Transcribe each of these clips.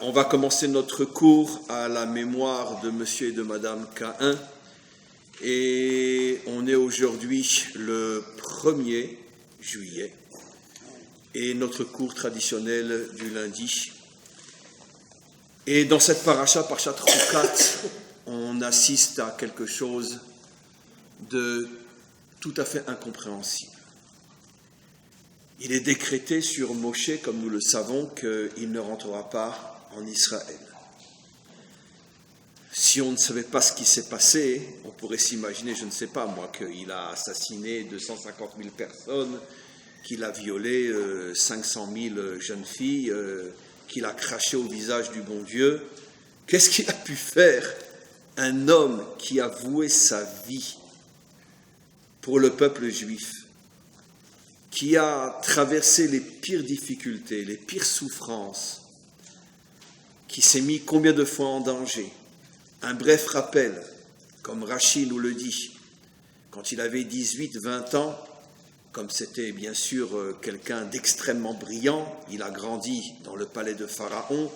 On va commencer notre cours à la mémoire de Monsieur et de Madame Caïn et on est aujourd'hui le 1er juillet et notre cours traditionnel du lundi. Et dans cette paracha, Parashat Chukat, on assiste à quelque chose de tout à fait incompréhensible. Il est décrété sur Moshe, comme nous le savons, qu'il ne rentrera pas en Israël. Si on ne savait pas ce qui s'est passé, on pourrait s'imaginer, je ne sais pas moi, qu'il a assassiné 250 000 personnes, qu'il a violé 500 000 jeunes filles, qu'il a craché au visage du bon Dieu. Qu'est-ce qu'il a pu faire, un homme qui a voué sa vie pour le peuple juif, qui a traversé les pires difficultés, les pires souffrances, qui s'est mis combien de fois en danger. Un bref rappel, comme Rachi nous le dit, quand il avait 18-20 ans, comme c'était bien sûr quelqu'un d'extrêmement brillant, il a grandi dans le palais de Pharaon.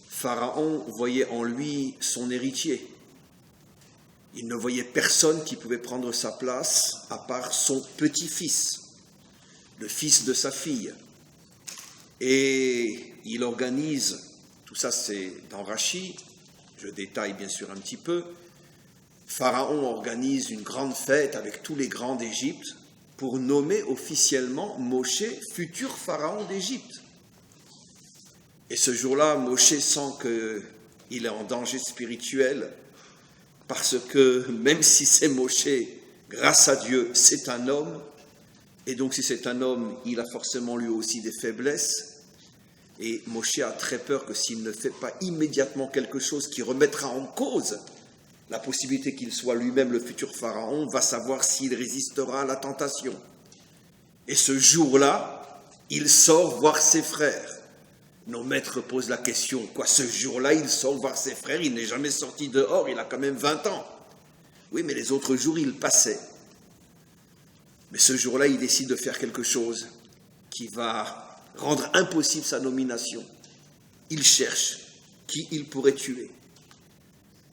Pharaon voyait en lui son héritier. Il ne voyait personne qui pouvait prendre sa place à part son petit-fils, le fils de sa fille. Et il organise, tout ça c'est dans Rachi, je détaille bien sûr un petit peu, Pharaon organise une grande fête avec tous les grands d'Égypte pour nommer officiellement Moshe futur pharaon d'Égypte. Et ce jour-là, Moshe sent qu'il est en danger spirituel parce que même si c'est Moshe, grâce à Dieu, c'est un homme. Et donc si c'est un homme, il a forcément lui aussi des faiblesses. Et Moshe a très peur que s'il ne fait pas immédiatement quelque chose qui remettra en cause la possibilité qu'il soit lui-même le futur pharaon, va savoir s'il résistera à la tentation. Et ce jour-là, il sort voir ses frères. Nos maîtres posent la question, quoi, ce jour-là, il sort voir ses frères, il n'est jamais sorti dehors, il a quand même 20 ans. Oui, mais les autres jours, il passait. Mais ce jour-là, il décide de faire quelque chose qui va rendre impossible sa nomination. Il cherche qui il pourrait tuer.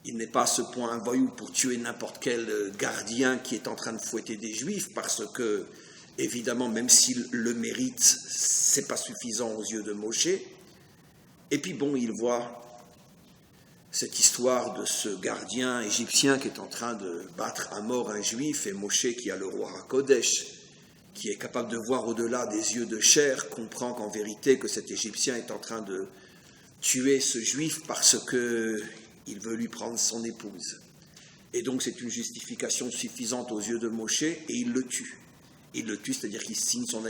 Il n'est pas à ce point un voyou pour tuer n'importe quel gardien qui est en train de fouetter des Juifs, parce que, évidemment, même s'il le mérite, c'est pas suffisant aux yeux de Moshe. Et puis bon, il voit cette histoire de ce gardien égyptien qui est en train de battre à mort un Juif, et Moshe, qui a le roi Hakodesh, qui est capable de voir au-delà des yeux de chair, comprend qu'en vérité que cet Égyptien est en train de tuer ce Juif parce qu'il veut lui prendre son épouse. Et donc c'est une justification suffisante aux yeux de Moshe, et il le tue. Il le tue, c'est-à-dire qu'il signe son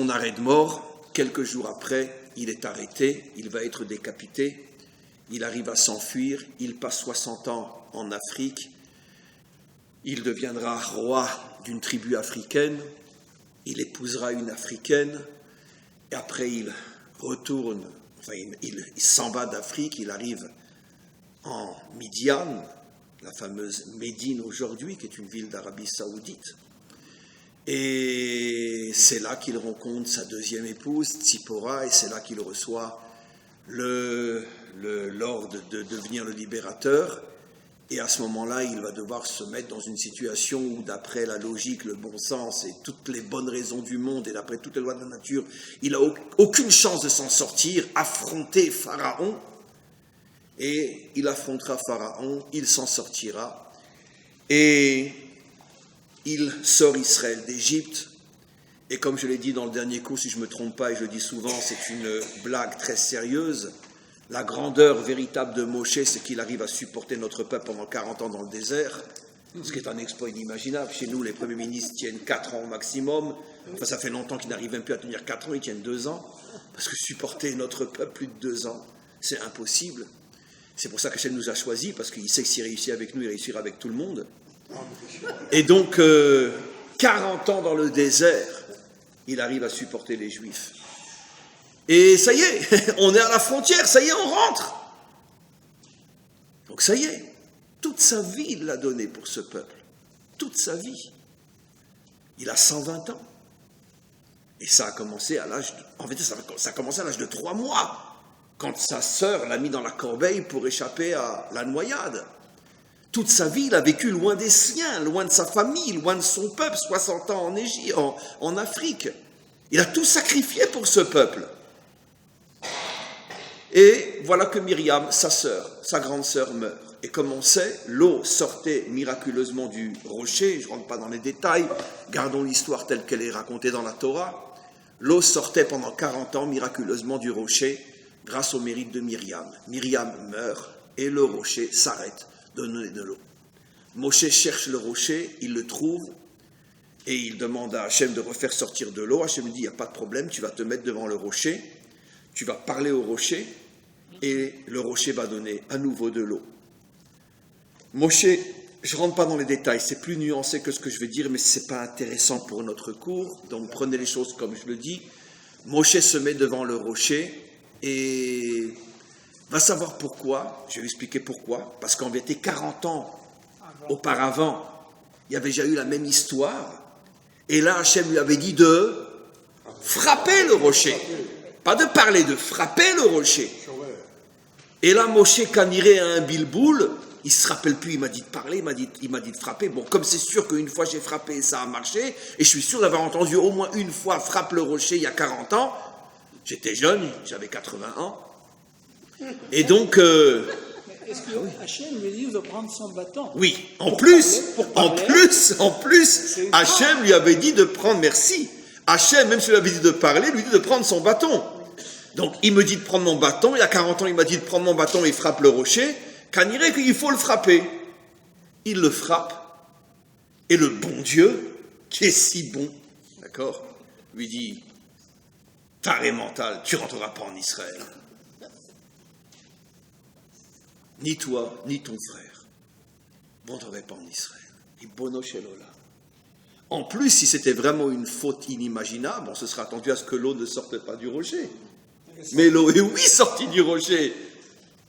arrêt de mort. Quelques jours après, il est arrêté, il va être décapité, il arrive à s'enfuir, il passe 60 ans en Afrique, il deviendra roi d'une tribu africaine, il épousera une africaine, et après il retourne, il s'en va d'Afrique, il arrive en Midian, la fameuse Médine aujourd'hui, qui est une ville d'Arabie Saoudite. Et c'est là qu'il rencontre sa deuxième épouse, Tzipora, et c'est là qu'il reçoit l'ordre de devenir le libérateur. Et à ce moment-là, il va devoir se mettre dans une situation où, d'après la logique, le bon sens et toutes les bonnes raisons du monde, et d'après toutes les lois de la nature, il n'a aucune chance de s'en sortir, affronter Pharaon. Et il affrontera Pharaon, il s'en sortira. Et il sort Israël d'Égypte. Et comme je l'ai dit dans le dernier cours, si je ne me trompe pas, et je le dis souvent, c'est une blague très sérieuse. La grandeur véritable de Moshe, c'est qu'il arrive à supporter notre peuple pendant 40 ans dans le désert, ce qui est un exploit inimaginable. Chez nous, les premiers ministres tiennent 4 ans au maximum. Enfin, ça fait longtemps qu'ils n'arrivent même plus à tenir 4 ans, ils tiennent 2 ans. Parce que supporter notre peuple plus de 2 ans, c'est impossible. C'est pour ça qu'Hachem nous a choisis, parce qu'il sait que s'il réussit avec nous, il réussira avec tout le monde. Et donc, 40 ans dans le désert, il arrive à supporter les Juifs. Et ça y est, on est à la frontière, ça y est, on rentre. Donc ça y est, toute sa vie, il l'a donné pour ce peuple. Toute sa vie. Il a 120 ans. Et ça a commencé à l'âge, en fait, ça a commencé à l'âge de 3 mois, quand sa sœur l'a mis dans la corbeille pour échapper à la noyade. Toute sa vie, il a vécu loin des siens, loin de sa famille, loin de son peuple, 60 ans en Égypte, en Afrique. Il a tout sacrifié pour ce peuple. Et voilà que Myriam, sa sœur, sa grande sœur, meurt. Et comme on sait, l'eau sortait miraculeusement du rocher. Je ne rentre pas dans les détails, gardons l'histoire telle qu'elle est racontée dans la Torah. L'eau sortait pendant 40 ans miraculeusement du rocher grâce au mérite de Myriam. Myriam meurt et le rocher s'arrête de donner de l'eau. Moshe cherche le rocher, il le trouve et il demande à Hachem de refaire sortir de l'eau. Hachem lui dit, il n'y a pas de problème, tu vas te mettre devant le rocher, tu vas parler au rocher et le rocher va donner à nouveau de l'eau. Moshe, je ne rentre pas dans les détails, c'est plus nuancé que ce que je vais dire, mais ce n'est pas intéressant pour notre cours, donc prenez les choses comme je le dis. Moshe se met devant le rocher et va savoir pourquoi, je vais expliquer pourquoi, parce qu'en vérité, 40 ans auparavant, il y avait déjà eu la même histoire, et là, Hachem lui avait dit de frapper le rocher, pas de parler, de frapper le rocher. Et là, Moshe Kaniré a un bilboul, il ne se rappelle plus, il m'a dit de parler, il m'a dit de frapper. Bon, comme c'est sûr qu'une fois j'ai frappé, ça a marché, et je suis sûr d'avoir entendu au moins une fois frappe le rocher il y a 40 ans, j'étais jeune, j'avais 80 ans, et donc... Est-ce que Hachem lui dit de prendre son bâton? Oui, en plus, Hachem lui avait dit de prendre, merci, Hachem, même s'il lui avait dit de parler, lui dit de prendre son bâton. Donc, il me dit de prendre mon bâton, il y a 40 ans, il m'a dit de prendre mon bâton et il frappe le rocher, Kaniré qu'il faut le frapper. Il le frappe, et le bon Dieu, qui est si bon, d'accord, lui dit, taré mental, tu rentreras pas en Israël. Ni toi, ni ton frère, vous ne rentrerez pas en Israël. Ibono shelola. En plus, si c'était vraiment une faute inimaginable, on se serait attendu à ce que l'eau ne sorte pas du rocher. Mais l'eau est oui sortie du rocher.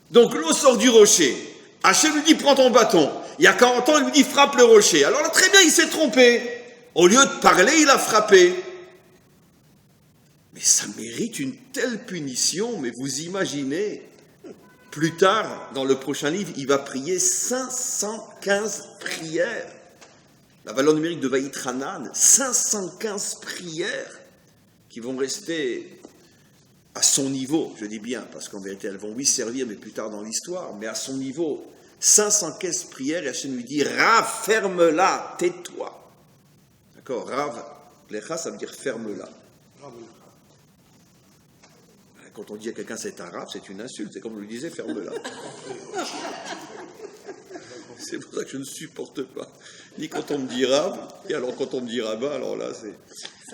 Donc l'eau sort du rocher. Hachem lui dit prends ton bâton. Il y a 40 ans, il lui dit frappe le rocher. Alors là, très bien, il s'est trompé. Au lieu de parler, il a frappé. Mais ça mérite une telle punition, mais vous imaginez, plus tard, dans le prochain livre, il va prier 515 prières. La valeur numérique de Vaïtranan, 515 prières qui vont rester à son niveau, je dis bien, parce qu'en vérité, elles vont oui servir, mais plus tard dans l'histoire, mais à son niveau, 515 prières, et Hachem lui dit, Rav, ferme-la, tais-toi. D'accord, Rav, Lecha, ça veut dire ferme-la. Quand on dit à quelqu'un c'est un Rav, c'est une insulte, c'est comme on lui disait, ferme-la. C'est pour ça que je ne supporte pas. Ni quand on me dit Rav, et alors quand on me dit Rabbin, alors là c'est...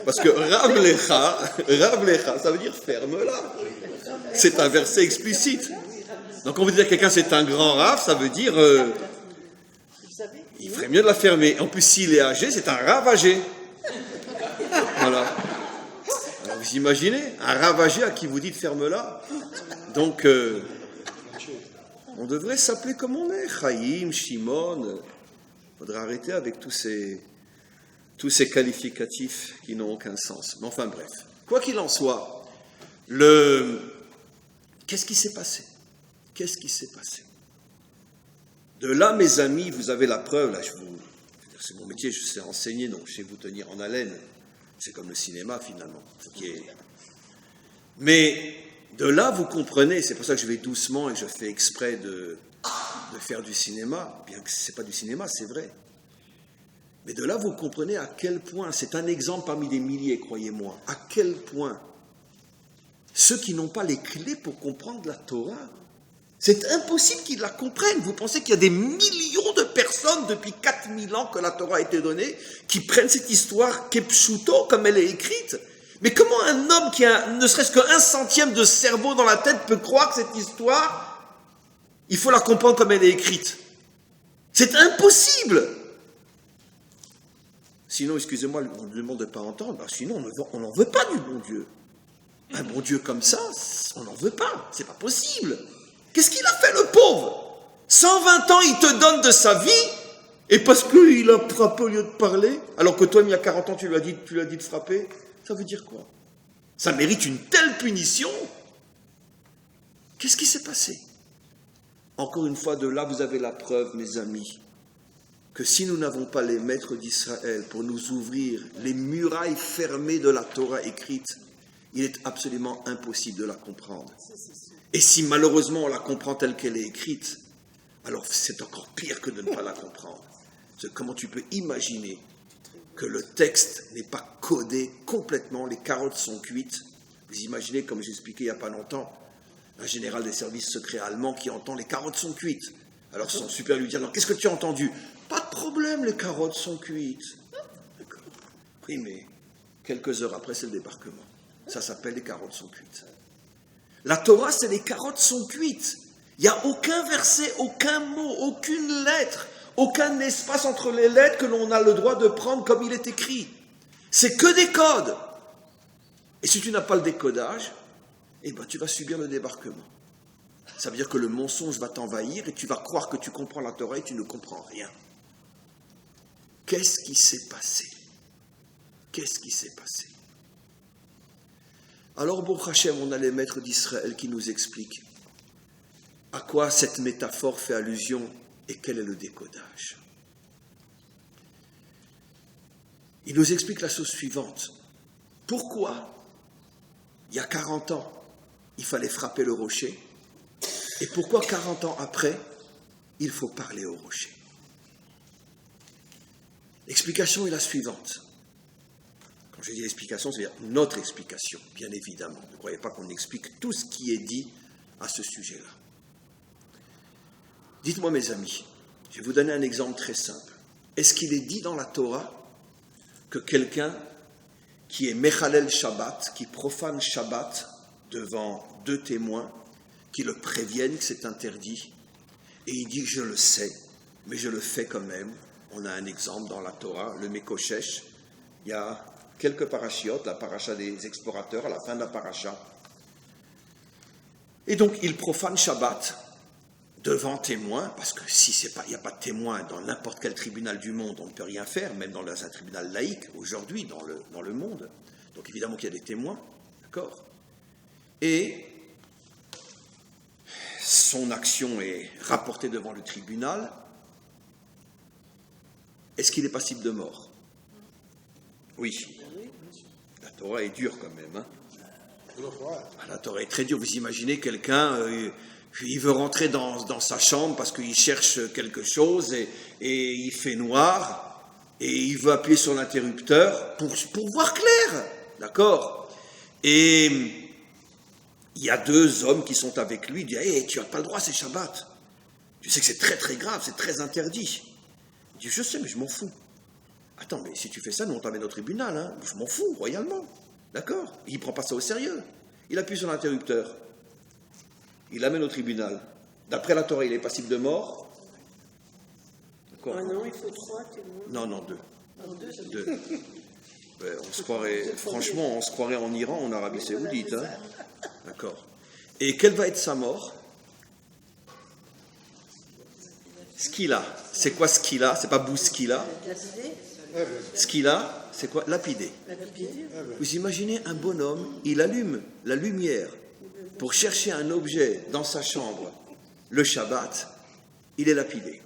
Parce que Rav Lecha, ça veut dire ferme-la. C'est un verset explicite. Donc on veut dire à quelqu'un c'est un grand Rav, ça veut dire... il ferait mieux de la fermer. En plus, s'il est âgé, c'est un Rav âgé. Voilà. Alors vous imaginez, un Rav âgé à qui vous dites ferme-la. Donc... on devrait s'appeler comme on est, Chaim, Shimon. Il faudrait arrêter avec tous ces qualificatifs qui n'ont aucun sens. Mais enfin bref, quoi qu'il en soit, qu'est-ce qui s'est passé? Qu'est-ce qui s'est passé? De là, mes amis, vous avez la preuve. Là, c'est mon métier, je sais enseigner, donc je sais vous tenir en haleine. C'est comme le cinéma finalement. Mais de là, vous comprenez, c'est pour ça que je vais doucement et je fais exprès de faire du cinéma, bien que ce n'est pas du cinéma, c'est vrai. Mais de là, vous comprenez à quel point, c'est un exemple parmi des milliers, croyez-moi, à quel point ceux qui n'ont pas les clés pour comprendre la Torah, c'est impossible qu'ils la comprennent. Vous pensez qu'il y a des millions de personnes depuis 4000 ans que la Torah a été donnée, qui prennent cette histoire kepshuto, comme elle est écrite. Mais comment un homme qui a ne serait-ce qu'un centième de cerveau dans la tête peut croire que cette histoire, il faut la comprendre comme elle est écrite? C'est impossible. Sinon, excusez-moi, on ne demande de ne pas entendre, sinon on n'en veut pas du bon Dieu. Un bon Dieu comme ça, on n'en veut pas, c'est pas possible. Qu'est-ce qu'il a fait le pauvre? 120 ans, il te donne de sa vie, et parce qu'il a frappé au lieu de parler, alors que toi, il y a 40 ans, tu lui as dit de frapper. Ça veut dire quoi? Ça mérite une telle punition? Qu'est-ce qui s'est passé? Encore une fois, de là, vous avez la preuve, mes amis, que si nous n'avons pas les maîtres d'Israël pour nous ouvrir les murailles fermées de la Torah écrite, il est absolument impossible de la comprendre. Et si malheureusement on la comprend telle qu'elle est écrite, alors c'est encore pire que de ne pas la comprendre. Comment tu peux imaginer que le texte n'est pas codé complètement, les carottes sont cuites? Vous imaginez, comme j'expliquais il n'y a pas longtemps, un général des services secrets allemands qui entend les carottes sont cuites. Alors son supérieur lui dit, alors qu'est-ce que tu as entendu? Pas de problème, les carottes sont cuites. D'accord. Oui, mais quelques heures après, c'est le débarquement. Ça s'appelle les carottes sont cuites. La Torah, c'est les carottes sont cuites. Il n'y a aucun verset, aucun mot, aucune lettre, aucun espace entre les lettres que l'on a le droit de prendre comme il est écrit. C'est que des codes. Et si tu n'as pas le décodage, eh ben, tu vas subir le débarquement. Ça veut dire que le mensonge va t'envahir et tu vas croire que tu comprends la Torah et tu ne comprends rien. Qu'est-ce qui s'est passé? Qu'est-ce qui s'est passé? Alors, Baruch Hashem, on a les maîtres d'Israël qui nous expliquent à quoi cette métaphore fait allusion et quel est le décodage. Il nous explique la chose suivante. Pourquoi, il y a 40 ans, il fallait frapper le rocher, et pourquoi 40 ans après, il faut parler au rocher? L'explication est la suivante. Quand je dis l'explication, c'est-à-dire notre explication, bien évidemment. Ne croyez pas qu'on explique tout ce qui est dit à ce sujet-là. Dites-moi, mes amis, je vais vous donner un exemple très simple. Est-ce qu'il est dit dans la Torah que quelqu'un qui est Mechalel Shabbat, qui profane Shabbat devant 2 témoins, qui le préviennent que c'est interdit, et il dit « je le sais, mais je le fais quand même ». On a un exemple dans la Torah, le Mekoshesh. Il y a quelques parachiotes, la paracha des explorateurs, à la fin de la paracha. Et donc, il profane Shabbat devant témoins, parce que si il n'y a pas de témoins dans n'importe quel tribunal du monde, on ne peut rien faire, même dans un tribunal laïque, aujourd'hui, dans le monde. Donc, évidemment qu'il y a des témoins, d'accord? Et son action est rapportée devant le tribunal. Est-ce qu'il est passible de mort? Oui. La Torah est dure quand même. Hein? La Torah est très dure. Vous imaginez quelqu'un, il veut rentrer dans sa chambre parce qu'il cherche quelque chose et il fait noir et il veut appuyer sur l'interrupteur pour voir clair. D'accord? Et il y a 2 hommes qui sont avec lui. Il dit, hey, tu n'as pas le droit, c'est Shabbat. Tu sais que c'est très très grave, c'est très interdit. Il dit, je sais, mais je m'en fous. Attends, mais si tu fais ça, nous on t'amène au tribunal, hein. Je m'en fous, royalement. D'accord? Il ne prend pas ça au sérieux. Il appuie sur l'interrupteur. Il l'amène au tribunal. D'après la Torah, il est passible de mort. D'accord? Ah non, il faut 3 témoins. Non, 2. Alors 2, ça 2. On se croirait, franchement, on se croirait en Iran, en Arabie Saoudite. Hein. D'accord. Et quelle va être sa mort? Skila. C'est quoi skila? C'est pas bouskila. lapidé. Skila, c'est quoi? Lapidé. Lapidé. Vous imaginez un bonhomme, il allume la lumière pour chercher un objet dans sa chambre. Le Shabbat, il est lapidé.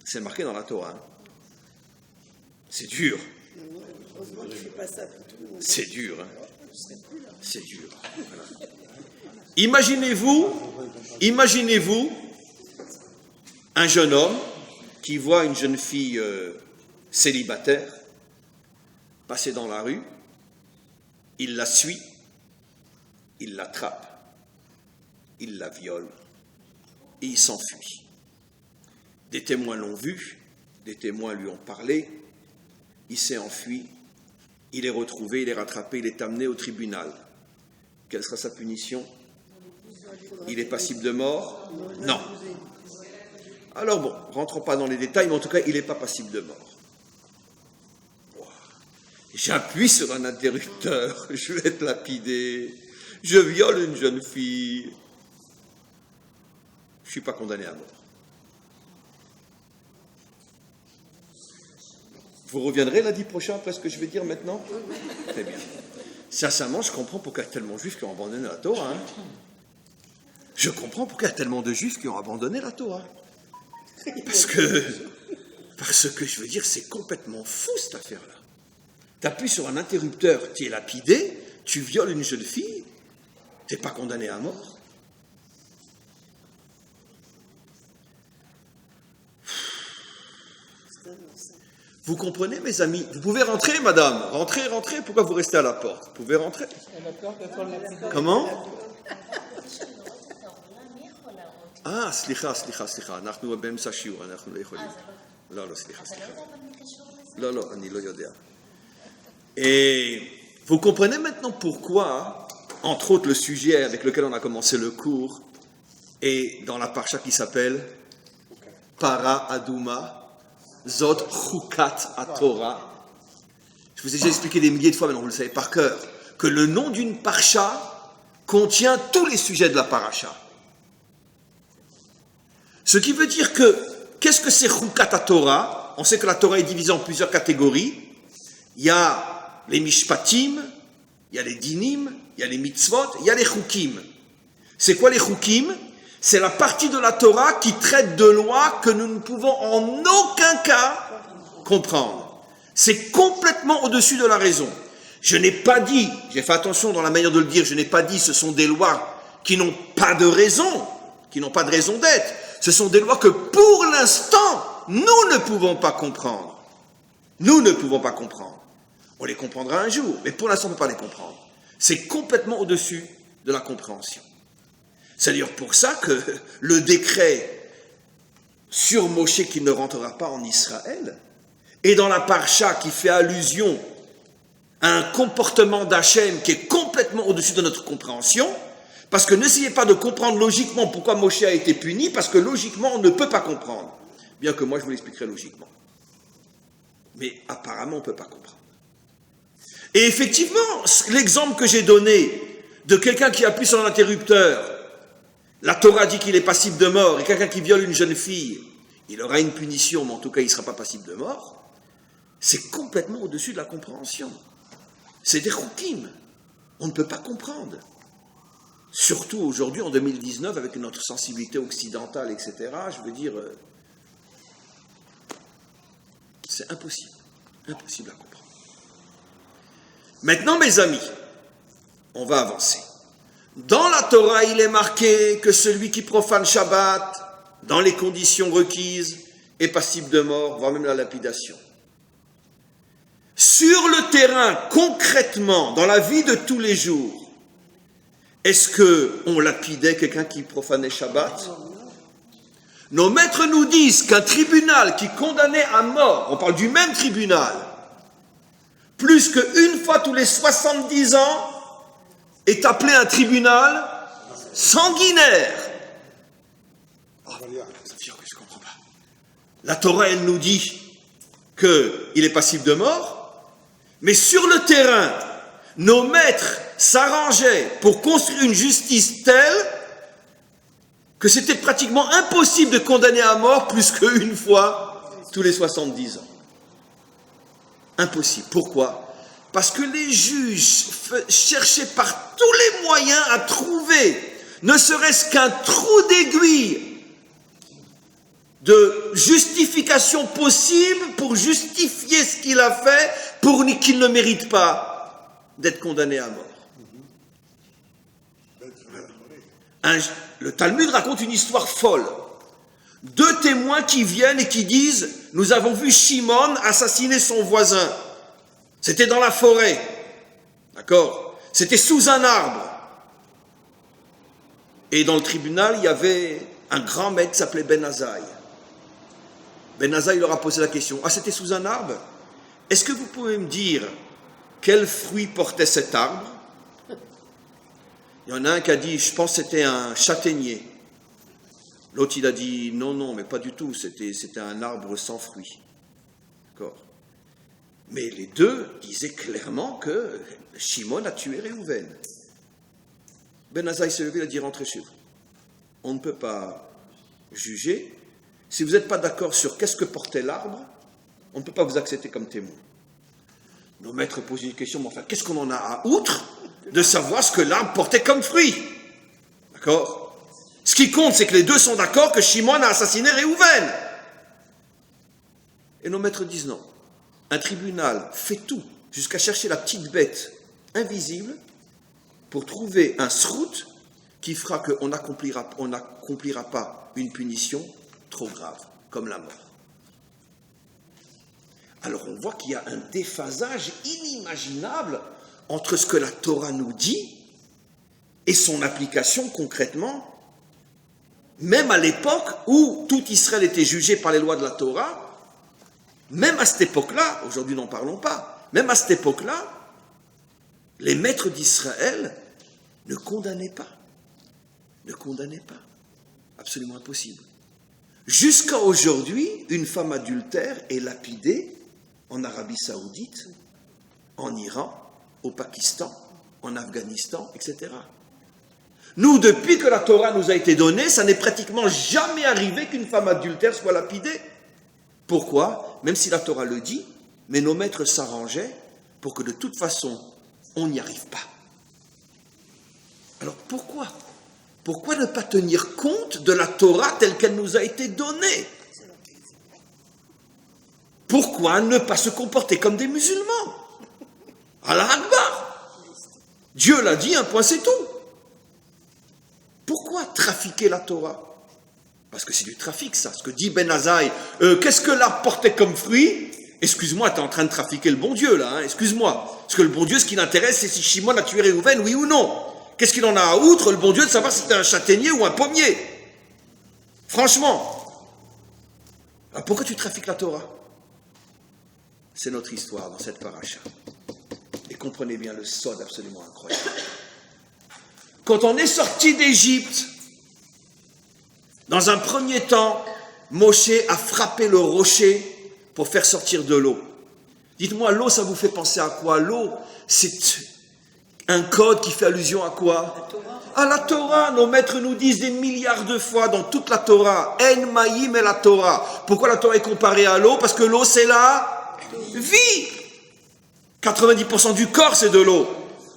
C'est marqué dans la Torah. Hein. C'est dur. Heureusement qu'il ne fait pas ça pour tout le monde. C'est dur. Hein. C'est dur. Voilà. Imaginez-vous un jeune homme qui voit une jeune fille célibataire passer dans la rue, il la suit, il l'attrape, il la viole et il s'enfuit. Des témoins l'ont vu, des témoins lui ont parlé, il s'est enfui, il est retrouvé, il est rattrapé, il est amené au tribunal. Quelle sera sa punition? Il est passible de mort? Non. Alors bon, rentrons pas dans les détails, mais en tout cas, il n'est pas passible de mort. J'appuie sur un interrupteur, je vais être lapidé, je viole une jeune fille. Je ne suis pas condamné à mort. Vous reviendrez lundi prochain après ce que je vais dire maintenant? Très bien. Sincèrement, je comprends pourquoi il y a tellement de juifs qui ont abandonné la Torah. Hein. Je comprends pourquoi il y a tellement de juifs qui ont abandonné la Torah. Parce que je veux dire, c'est complètement fou cette affaire-là. Tu appuies sur un interrupteur, tu es lapidé, tu violes une jeune fille, tu n'es pas condamné à mort. Vous comprenez, mes amis? Vous pouvez rentrer, madame. Rentrez. Pourquoi vous restez à la porte? Vous pouvez rentrer. Elle a peur qu'elle soit lapidée. Comment? Ah, סליחה. אנחנו באמצע שיעור, אנחנו לא יכולים. לא, סליחה. לא, אני לא יודע. Et vous comprenez maintenant pourquoi, entre autres, le sujet avec lequel on a commencé le cours est dans la parsha qui s'appelle Para Aduma. Zot Chukat HaTorah. Je vous ai déjà expliqué des milliers de fois, maintenant vous le savez par cœur, que le nom d'une parsha contient tous les sujets de la paracha. Ce qui veut dire que, qu'est-ce que c'est Chukat HaTorah? On sait que la Torah est divisée en plusieurs catégories. Il y a les mishpatim, il y a les dinim, il y a les mitzvot, il y a les chukim. C'est quoi les chukim? C'est la partie de la Torah qui traite de lois que nous ne pouvons en aucun cas comprendre. C'est complètement au-dessus de la raison. Je n'ai pas dit, j'ai fait attention dans la manière de le dire, je n'ai pas dit ce sont des lois qui n'ont pas de raison, qui n'ont pas de raison d'être. Ce sont des lois que pour l'instant, nous ne pouvons pas comprendre. Nous ne pouvons pas comprendre. On les comprendra un jour, mais pour l'instant, on ne peut pas les comprendre. C'est complètement au-dessus de la compréhension. C'est d'ailleurs pour ça que le décret sur Moshe qui ne rentrera pas en Israël, et dans la parsha qui fait allusion à un comportement d'Hachem qui est complètement au-dessus de notre compréhension, parce que n'essayez pas de comprendre logiquement pourquoi Moshe a été puni, parce que logiquement on ne peut pas comprendre, bien que moi je vous l'expliquerai logiquement. Mais apparemment on ne peut pas comprendre. Et effectivement, l'exemple que j'ai donné de quelqu'un qui appuie sur l'interrupteur, la Torah dit qu'il est passible de mort, et quelqu'un qui viole une jeune fille, il aura une punition, mais en tout cas il ne sera pas passible de mort, c'est complètement au-dessus de la compréhension. C'est des chukim. On ne peut pas comprendre. Surtout aujourd'hui, en 2019, avec notre sensibilité occidentale, etc., je veux dire, c'est impossible. Impossible à comprendre. Maintenant, mes amis, on va avancer. Dans la Torah, il est marqué que celui qui profane Shabbat, dans les conditions requises, est passible de mort, voire même la lapidation. Sur le terrain, concrètement, dans la vie de tous les jours, est-ce qu'on lapidait quelqu'un qui profanait Shabbat? Nos maîtres nous disent qu'un tribunal qui condamnait à mort, on parle du même tribunal, plus qu'une fois tous les 70 ans, est appelé un tribunal sanguinaire. Oh, ça veut dire que je ne comprends pas. La Torah, elle nous dit qu'il est passible de mort, mais sur le terrain, nos maîtres s'arrangeaient pour construire une justice telle que c'était pratiquement impossible de condamner à mort plus qu'une fois tous les 70 ans. Impossible. Pourquoi? Parce que les juges cherchaient par tous les moyens à trouver, ne serait-ce qu'un trou d'aiguille de justification possible pour justifier ce qu'il a fait pour qu'il ne mérite pas d'être condamné à mort. Le Talmud raconte une histoire folle. Deux témoins qui viennent et qui disent « Nous avons vu Shimon assassiner son voisin. C'était dans la forêt. D'accord? C'était sous un arbre. Et dans le tribunal, il y avait un grand maître qui s'appelait Ben Azaï. Ben Azaï leur a posé la question. Ah, c'était sous un arbre? Est-ce que vous pouvez me dire quel fruit portait cet arbre? Il y en a un qui a dit, je pense que c'était un châtaignier. L'autre, il a dit, non, mais pas du tout, c'était un arbre sans fruits. D'accord? Mais les deux disaient clairement que Shimon a tué Réhouven. Ben Azaï s'est levé, il a dit, rentrez chez vous. On ne peut pas juger. Si vous n'êtes pas d'accord sur qu'est-ce que portait l'arbre, on ne peut pas vous accepter comme témoin. Nos maîtres posent une question, mais enfin, qu'est-ce qu'on en a à outre de savoir ce que l'arbre portait comme fruit? D'accord? Ce qui compte, c'est que les deux sont d'accord que Shimon a assassiné Réhouven. Et nos maîtres disent non. Un tribunal fait tout, jusqu'à chercher la petite bête invisible, pour trouver un srout qui fera qu'on n'accomplira pas une punition trop grave, comme la mort. Alors on voit qu'il y a un déphasage inimaginable entre ce que la Torah nous dit et son application concrètement, même à l'époque où tout Israël était jugé par les lois de la Torah, même à cette époque-là, aujourd'hui n'en parlons pas, même à cette époque-là, les maîtres d'Israël ne condamnaient pas. Ne condamnaient pas. Absolument impossible. Jusqu'à aujourd'hui, une femme adultère est lapidée en Arabie Saoudite, en Iran, au Pakistan, en Afghanistan, etc. Nous, depuis que la Torah nous a été donnée, ça n'est pratiquement jamais arrivé qu'une femme adultère soit lapidée. Pourquoi? Même si la Torah le dit, mais nos maîtres s'arrangeaient pour que de toute façon, on n'y arrive pas. Alors pourquoi? Pourquoi ne pas tenir compte de la Torah telle qu'elle nous a été donnée? Pourquoi ne pas se comporter comme des musulmans? Allah Akbar! Dieu l'a dit, un point c'est tout. Pourquoi trafiquer la Torah? Parce que c'est du trafic, ça. Ce que dit Ben Azaï, qu'est-ce que l'arbre portait comme fruit? Excuse-moi, tu es en train de trafiquer le bon Dieu, là, hein, excuse-moi. Parce que le bon Dieu, ce qui l'intéresse, c'est si Shimon a tué Réhouven, oui ou non. Qu'est-ce qu'il en a à outre, le bon Dieu, de savoir si c'était un châtaignier ou un pommier? Franchement. Alors pourquoi tu trafiques la Torah? C'est notre histoire dans cette paracha. Et comprenez bien le sod absolument incroyable. Quand on est sorti d'Égypte, dans un premier temps, Moshe a frappé le rocher pour faire sortir de l'eau. Dites-moi, l'eau, ça vous fait penser à quoi? L'eau, c'est un code qui fait allusion à quoi? À la Torah. Nos maîtres nous disent des milliards de fois dans toute la Torah, En Maïm et la Torah. Pourquoi la Torah est comparée à l'eau? Parce que l'eau, c'est la vie. 90% du corps, c'est de l'eau.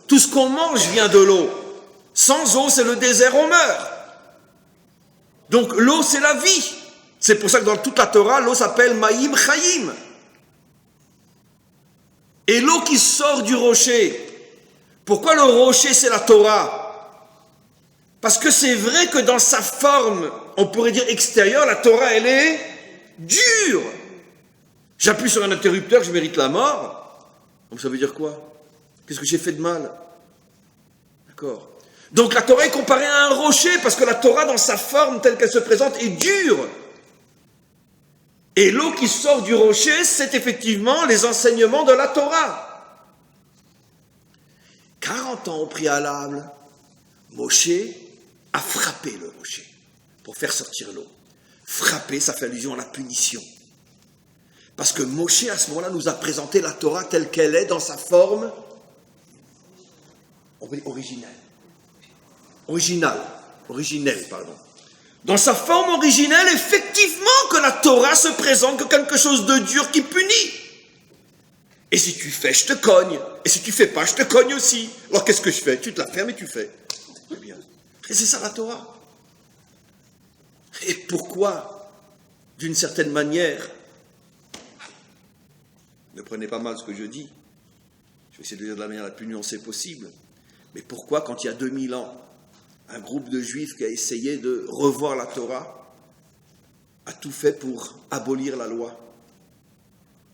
Tout ce qu'on mange vient de l'eau. Sans eau, c'est le désert, on meurt. Donc l'eau, c'est la vie. C'est pour ça que dans toute la Torah, l'eau s'appelle Maïm Chaim. Et l'eau qui sort du rocher, pourquoi le rocher c'est la Torah? Parce que c'est vrai que dans sa forme, on pourrait dire extérieure, la Torah elle est dure. J'appuie sur un interrupteur, je mérite la mort. Donc ça veut dire quoi? Qu'est-ce que j'ai fait de mal? D'accord. Donc la Torah est comparée à un rocher, parce que la Torah dans sa forme telle qu'elle se présente est dure. Et l'eau qui sort du rocher, c'est effectivement les enseignements de la Torah. 40 ans au préalable, Moshe a frappé le rocher pour faire sortir l'eau. Frapper, ça fait allusion à la punition. Parce que Moshe, à ce moment-là, nous a présenté la Torah telle qu'elle est, dans sa forme originelle. Originelle, pardon. Dans sa forme originelle, effectivement, que la Torah se présente comme quelque chose de dur qui punit. Et si tu fais, je te cogne. Et si tu fais pas, je te cogne aussi. Alors qu'est-ce que je fais? Tu te la fermes et tu fais. Très bien. Et c'est ça la Torah. Et pourquoi, d'une certaine manière, ne prenez pas mal ce que je dis, je vais essayer de le dire de la manière la plus nuancée possible, mais pourquoi, quand il y a 2000 ans, un groupe de juifs qui a essayé de revoir la Torah a tout fait pour abolir la loi?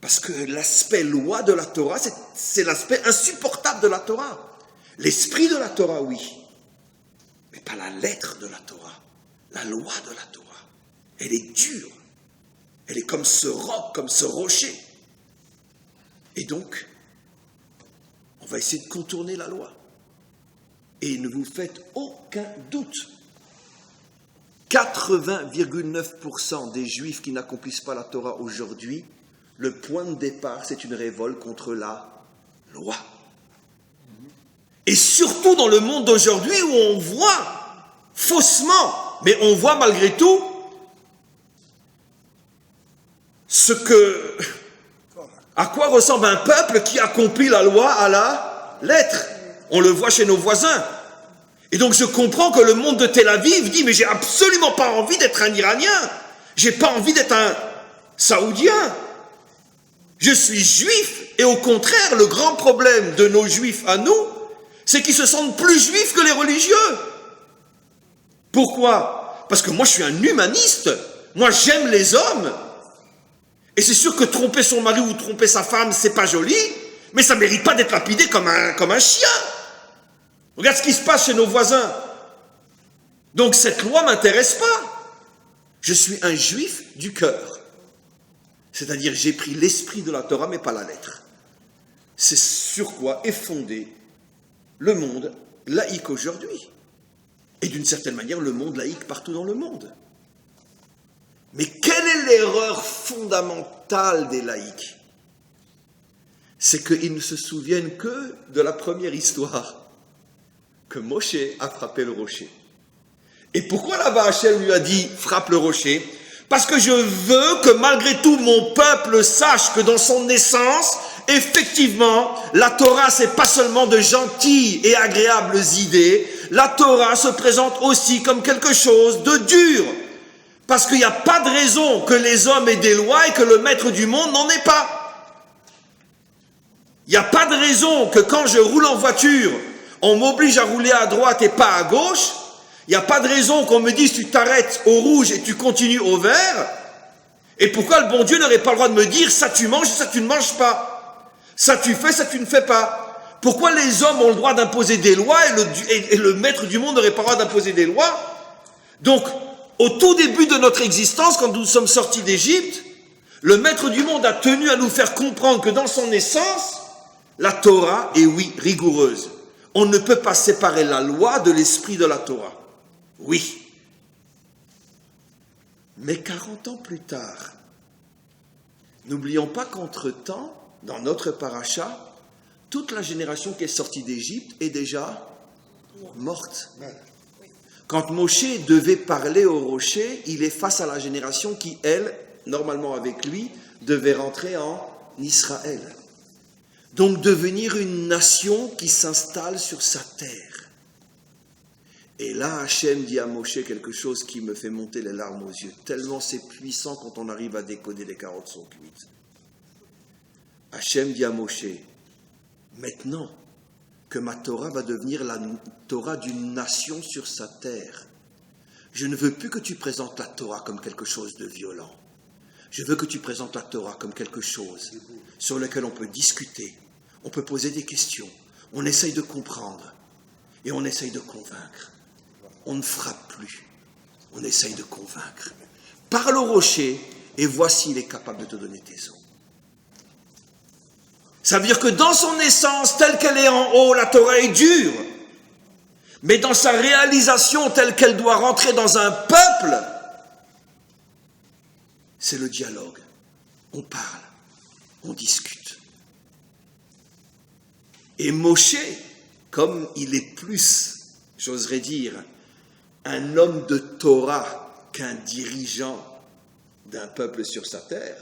Parce que l'aspect loi de la Torah, c'est l'aspect insupportable de la Torah. L'esprit de la Torah, oui, mais pas la lettre de la Torah, la loi de la Torah. Elle est dure, elle est comme ce roc, comme ce rocher. Et donc, on va essayer de contourner la loi. Et ne vous faites aucun doute, 80,9% des Juifs qui n'accomplissent pas la Torah aujourd'hui, le point de départ, c'est une révolte contre la loi. Et surtout dans le monde d'aujourd'hui où on voit faussement, mais on voit malgré tout ce que À quoi ressemble un peuple qui accomplit la loi à la lettre? On le voit chez nos voisins. Et donc je comprends que le monde de Tel Aviv dit, mais j'ai absolument pas envie d'être un Iranien. J'ai pas envie d'être un Saoudien. Je suis juif. Et au contraire, le grand problème de nos juifs à nous, c'est qu'ils se sentent plus juifs que les religieux. Pourquoi? Parce que moi je suis un humaniste. Moi j'aime les hommes. Et c'est sûr que tromper son mari ou tromper sa femme, c'est pas joli, mais ça mérite pas d'être lapidé comme un chien. Regarde ce qui se passe chez nos voisins. Donc cette loi m'intéresse pas. Je suis un juif du cœur. C'est-à-dire j'ai pris l'esprit de la Torah, mais pas la lettre. C'est sur quoi est fondé le monde laïque aujourd'hui. Et d'une certaine manière, le monde laïque partout dans le monde. Mais quelle est l'erreur fondamentale des laïcs? C'est qu'ils ne se souviennent que de la première histoire, que Moshe a frappé le rocher. Et pourquoi là-bas Hachem lui a dit « frappe le rocher » ? Parce que je veux que malgré tout mon peuple sache que dans son essence, effectivement, la Torah c'est pas seulement de gentilles et agréables idées, la Torah se présente aussi comme quelque chose de dur. Parce qu'il n'y a pas de raison que les hommes aient des lois et que le maître du monde n'en ait pas. Il n'y a pas de raison que quand je roule en voiture, on m'oblige à rouler à droite et pas à gauche. Il n'y a pas de raison qu'on me dise tu t'arrêtes au rouge et tu continues au vert. Et pourquoi le bon Dieu n'aurait pas le droit de me dire ça tu manges, ça tu ne manges pas. Ça tu fais, ça tu ne fais pas. Pourquoi les hommes ont le droit d'imposer des lois et le maître du monde n'aurait pas le droit d'imposer des lois? Donc, au tout début de notre existence, quand nous sommes sortis d'Égypte, le maître du monde a tenu à nous faire comprendre que dans son essence, la Torah est oui, rigoureuse. On ne peut pas séparer la loi de l'esprit de la Torah. Oui. Mais 40 ans plus tard, n'oublions pas qu'entre-temps, dans notre paracha, toute la génération qui est sortie d'Égypte est déjà morte. Quand Moshe devait parler au rocher, il est face à la génération qui, elle, normalement avec lui, devait rentrer en Israël. Donc devenir une nation qui s'installe sur sa terre. Et là, Hachem dit à Moshe quelque chose qui me fait monter les larmes aux yeux, tellement c'est puissant quand on arrive à décoder les carottes sont cuites. Hachem dit à Moshe, maintenant que ma Torah va devenir la Torah d'une nation sur sa terre, je ne veux plus que tu présentes la Torah comme quelque chose de violent. Je veux que tu présentes la Torah comme quelque chose sur lequel on peut discuter, on peut poser des questions, on essaye de comprendre et on essaye de convaincre. On ne frappe plus, on essaye de convaincre. Parle au rocher et voici il est capable de te donner tes eaux. Ça veut dire que dans son essence, telle qu'elle est en haut, la Torah est dure. Mais dans sa réalisation telle qu'elle doit rentrer dans un peuple, c'est le dialogue. On parle, on discute. Et Moshe, comme il est plus, j'oserais dire, un homme de Torah qu'un dirigeant d'un peuple sur sa terre,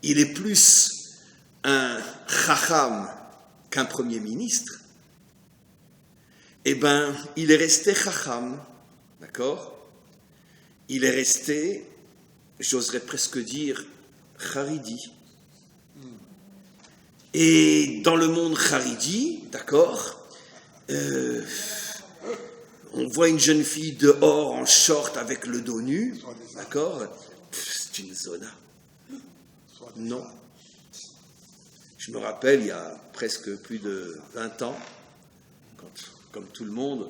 il est plus un chacham qu'un premier ministre, eh bien, il est resté chacham, d'accord? Il est resté, j'oserais presque dire, charidi. Et dans le monde charidi, d'accord, on voit une jeune fille dehors en short avec le dos nu, d'accord? C'est une zona. Non. Je me rappelle, il y a presque plus de 20 ans, quand, comme tout le monde,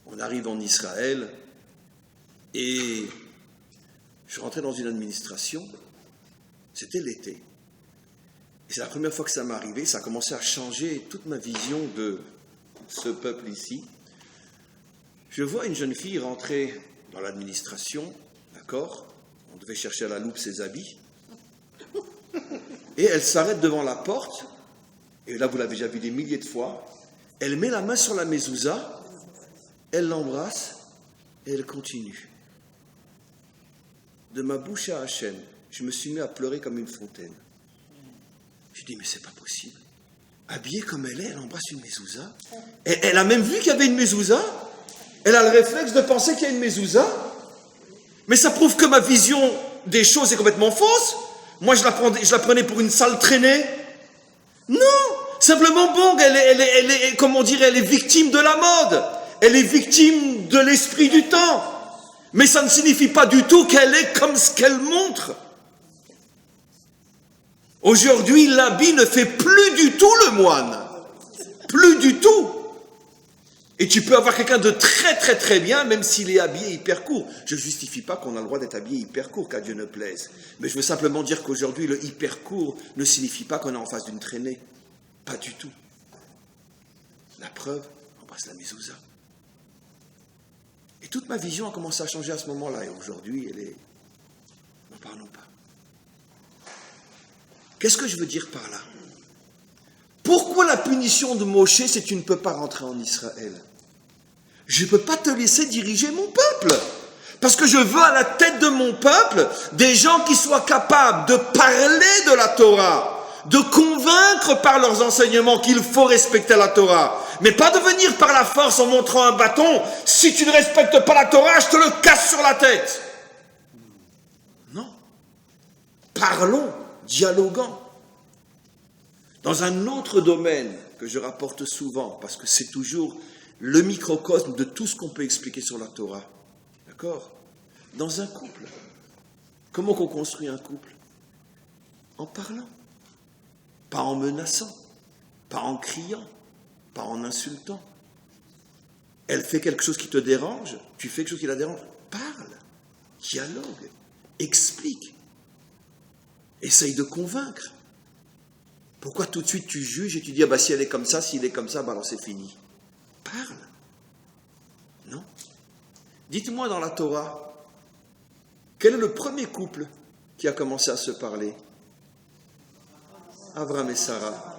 on arrive en Israël et je rentrais dans une administration, c'était l'été. Et c'est la première fois que ça m'est arrivé, ça a commencé à changer toute ma vision de ce peuple ici. Je vois une jeune fille rentrer dans l'administration, d'accord? On devait chercher à la loupe ses habits. Et elle s'arrête devant la porte, et là vous l'avez déjà vu des milliers de fois, elle met la main sur la mezouza, elle l'embrasse, et elle continue. De ma bouche à Hachem, je me suis mis à pleurer comme une fontaine. Je dis, mais c'est pas possible. Habillée comme elle est, elle embrasse une mezouza. Et elle a même vu qu'il y avait une mezouza. Elle a le réflexe de penser qu'il y a une mezouza. Mais ça prouve que ma vision des choses est complètement fausse. Moi, je la prenais pour une sale traînée. Non, simplement, bon, elle est, comme on dirait, elle est victime de la mode. Elle est victime de l'esprit du temps. Mais ça ne signifie pas du tout qu'elle est comme ce qu'elle montre. Aujourd'hui, l'habit ne fait plus du tout le moine. Plus du tout. Et tu peux avoir quelqu'un de très très très bien, même s'il est habillé hyper court. Je ne justifie pas qu'on a le droit d'être habillé hyper court, qu'à Dieu ne plaise. Mais je veux simplement dire qu'aujourd'hui, le hyper court ne signifie pas qu'on est en face d'une traînée. Pas du tout. La preuve, on passe la mezouza. Et toute ma vision a commencé à changer à ce moment-là. Et aujourd'hui, elle est... N'en parlons pas. Qu'est-ce que je veux dire par là? Pourquoi la punition de Moshe, c'est tu ne peux pas rentrer en Israël? Je ne peux pas te laisser diriger mon peuple. Parce que je veux à la tête de mon peuple des gens qui soient capables de parler de la Torah, de convaincre par leurs enseignements qu'il faut respecter la Torah. Mais pas de venir par la force en montrant un bâton. Si tu ne respectes pas la Torah, je te le casse sur la tête. Non. Parlons, dialoguant. Dans un autre domaine que je rapporte souvent, parce que c'est toujours le microcosme de tout ce qu'on peut expliquer sur la Torah. D'accord? Dans un couple. Comment qu'on construit un couple? En parlant. Pas en menaçant. Pas en criant. Pas en insultant. Elle fait quelque chose qui te dérange, tu fais quelque chose qui la dérange. Parle. Dialogue. Explique. Essaye de convaincre. Pourquoi tout de suite tu juges et tu dis, ah bah si elle est comme ça, s'il est comme ça, bah alors c'est fini. Parle. Non. Dites-moi dans la Torah, quel est le premier couple qui a commencé à se parler? Abraham et Sarah.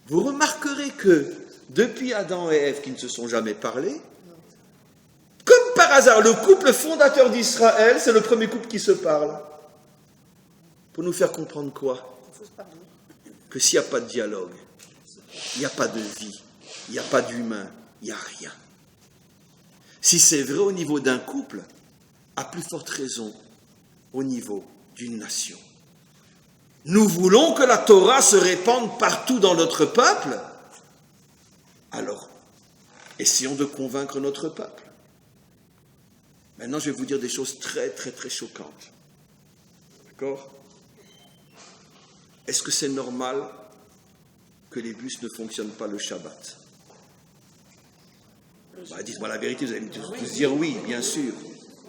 Vous remarquerez que depuis Adam et Ève qui ne se sont jamais parlé, comme par hasard, le couple fondateur d'Israël, c'est le premier couple qui se parle. Pour nous faire comprendre quoi? Que s'il n'y a pas de dialogue, il n'y a pas de vie, il n'y a pas d'humain, il n'y a rien. Si c'est vrai au niveau d'un couple, à plus forte raison au niveau d'une nation. Nous voulons que la Torah se répande partout dans notre peuple. Alors, essayons de convaincre notre peuple. Maintenant, je vais vous dire des choses très, très, très choquantes. D'accord? Est-ce que c'est normal que les bus ne fonctionnent pas le Shabbat? Bah, dites-moi la vérité, vous allez tous dire oui, bien sûr.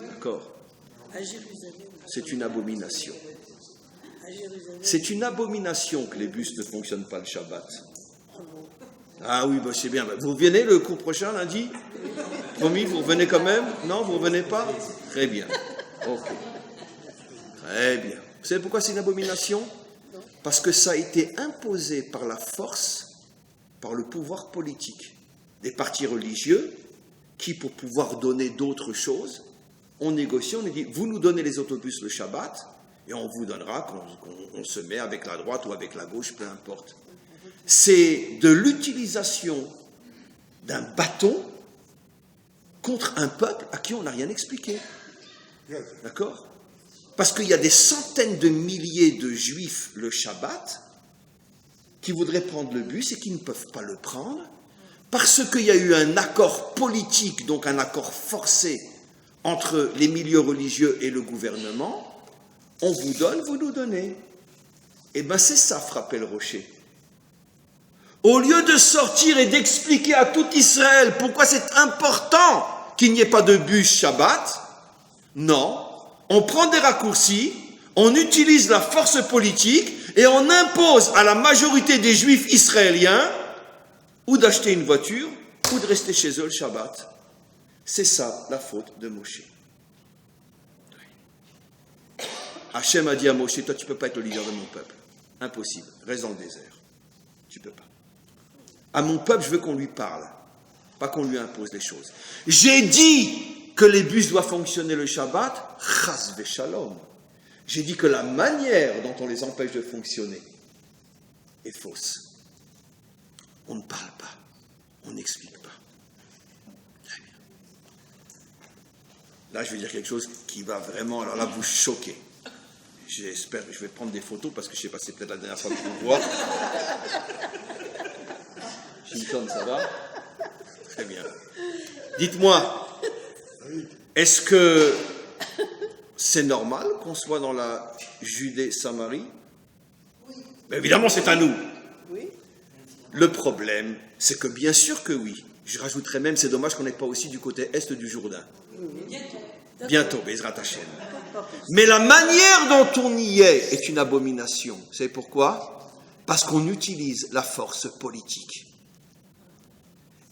D'accord? C'est une abomination. C'est une abomination que les bus ne fonctionnent pas le Shabbat. Ah oui, bah c'est bien. Vous revenez le cours prochain, lundi? Promis, vous revenez quand même? Non, vous ne revenez pas? Très bien. Ok. Très bien. Vous savez pourquoi c'est une abomination? Parce que ça a été imposé par la force, par le pouvoir politique, des partis religieux qui, pour pouvoir donner d'autres choses, on négocie, on dit, vous nous donnez les autobus le Shabbat, et on vous donnera qu'on se met avec la droite ou avec la gauche, peu importe. C'est de l'utilisation d'un bâton contre un peuple à qui on n'a rien expliqué. D'accord? Parce qu'il y a des centaines de milliers de juifs le Shabbat qui voudraient prendre le bus et qui ne peuvent pas le prendre parce qu'il y a eu un accord politique, donc un accord forcé entre les milieux religieux et le gouvernement. On vous donne, vous nous donnez. Eh bien, c'est ça, frapper le rocher. Au lieu de sortir et d'expliquer à tout Israël pourquoi c'est important qu'il n'y ait pas de bus Shabbat, non, on prend des raccourcis, on utilise la force politique et on impose à la majorité des juifs israéliens ou d'acheter une voiture ou de rester chez eux le Shabbat. C'est ça la faute de Moshe. Hachem a dit à Moshe, toi tu ne peux pas être le leader de mon peuple. Impossible, reste dans le désert. Tu ne peux pas. À mon peuple, je veux qu'on lui parle, pas qu'on lui impose des choses. J'ai dit que les bus doivent fonctionner le Shabbat, chas v'shalom. J'ai dit que la manière dont on les empêche de fonctionner, est fausse. On ne parle pas, on n'explique pas. Très bien. Là, je vais dire quelque chose qui va vraiment, alors là, vous choquer. J'espère que je vais prendre des photos parce que je ne sais pas, c'est peut-être la dernière fois que vous me voyez. Chinton, ça va? Très bien. Dites-moi, est-ce que c'est normal qu'on soit dans la Judée-Samarie? Oui. Mais évidemment, c'est à nous. Oui. Le problème, c'est que bien sûr que oui. Je rajouterais même, c'est dommage qu'on n'ait pas aussi du côté est du Jourdain. Bientôt, Bezrat Hashem. Mais la manière dont on y est une abomination. Vous savez pourquoi? Parce qu'on utilise la force politique.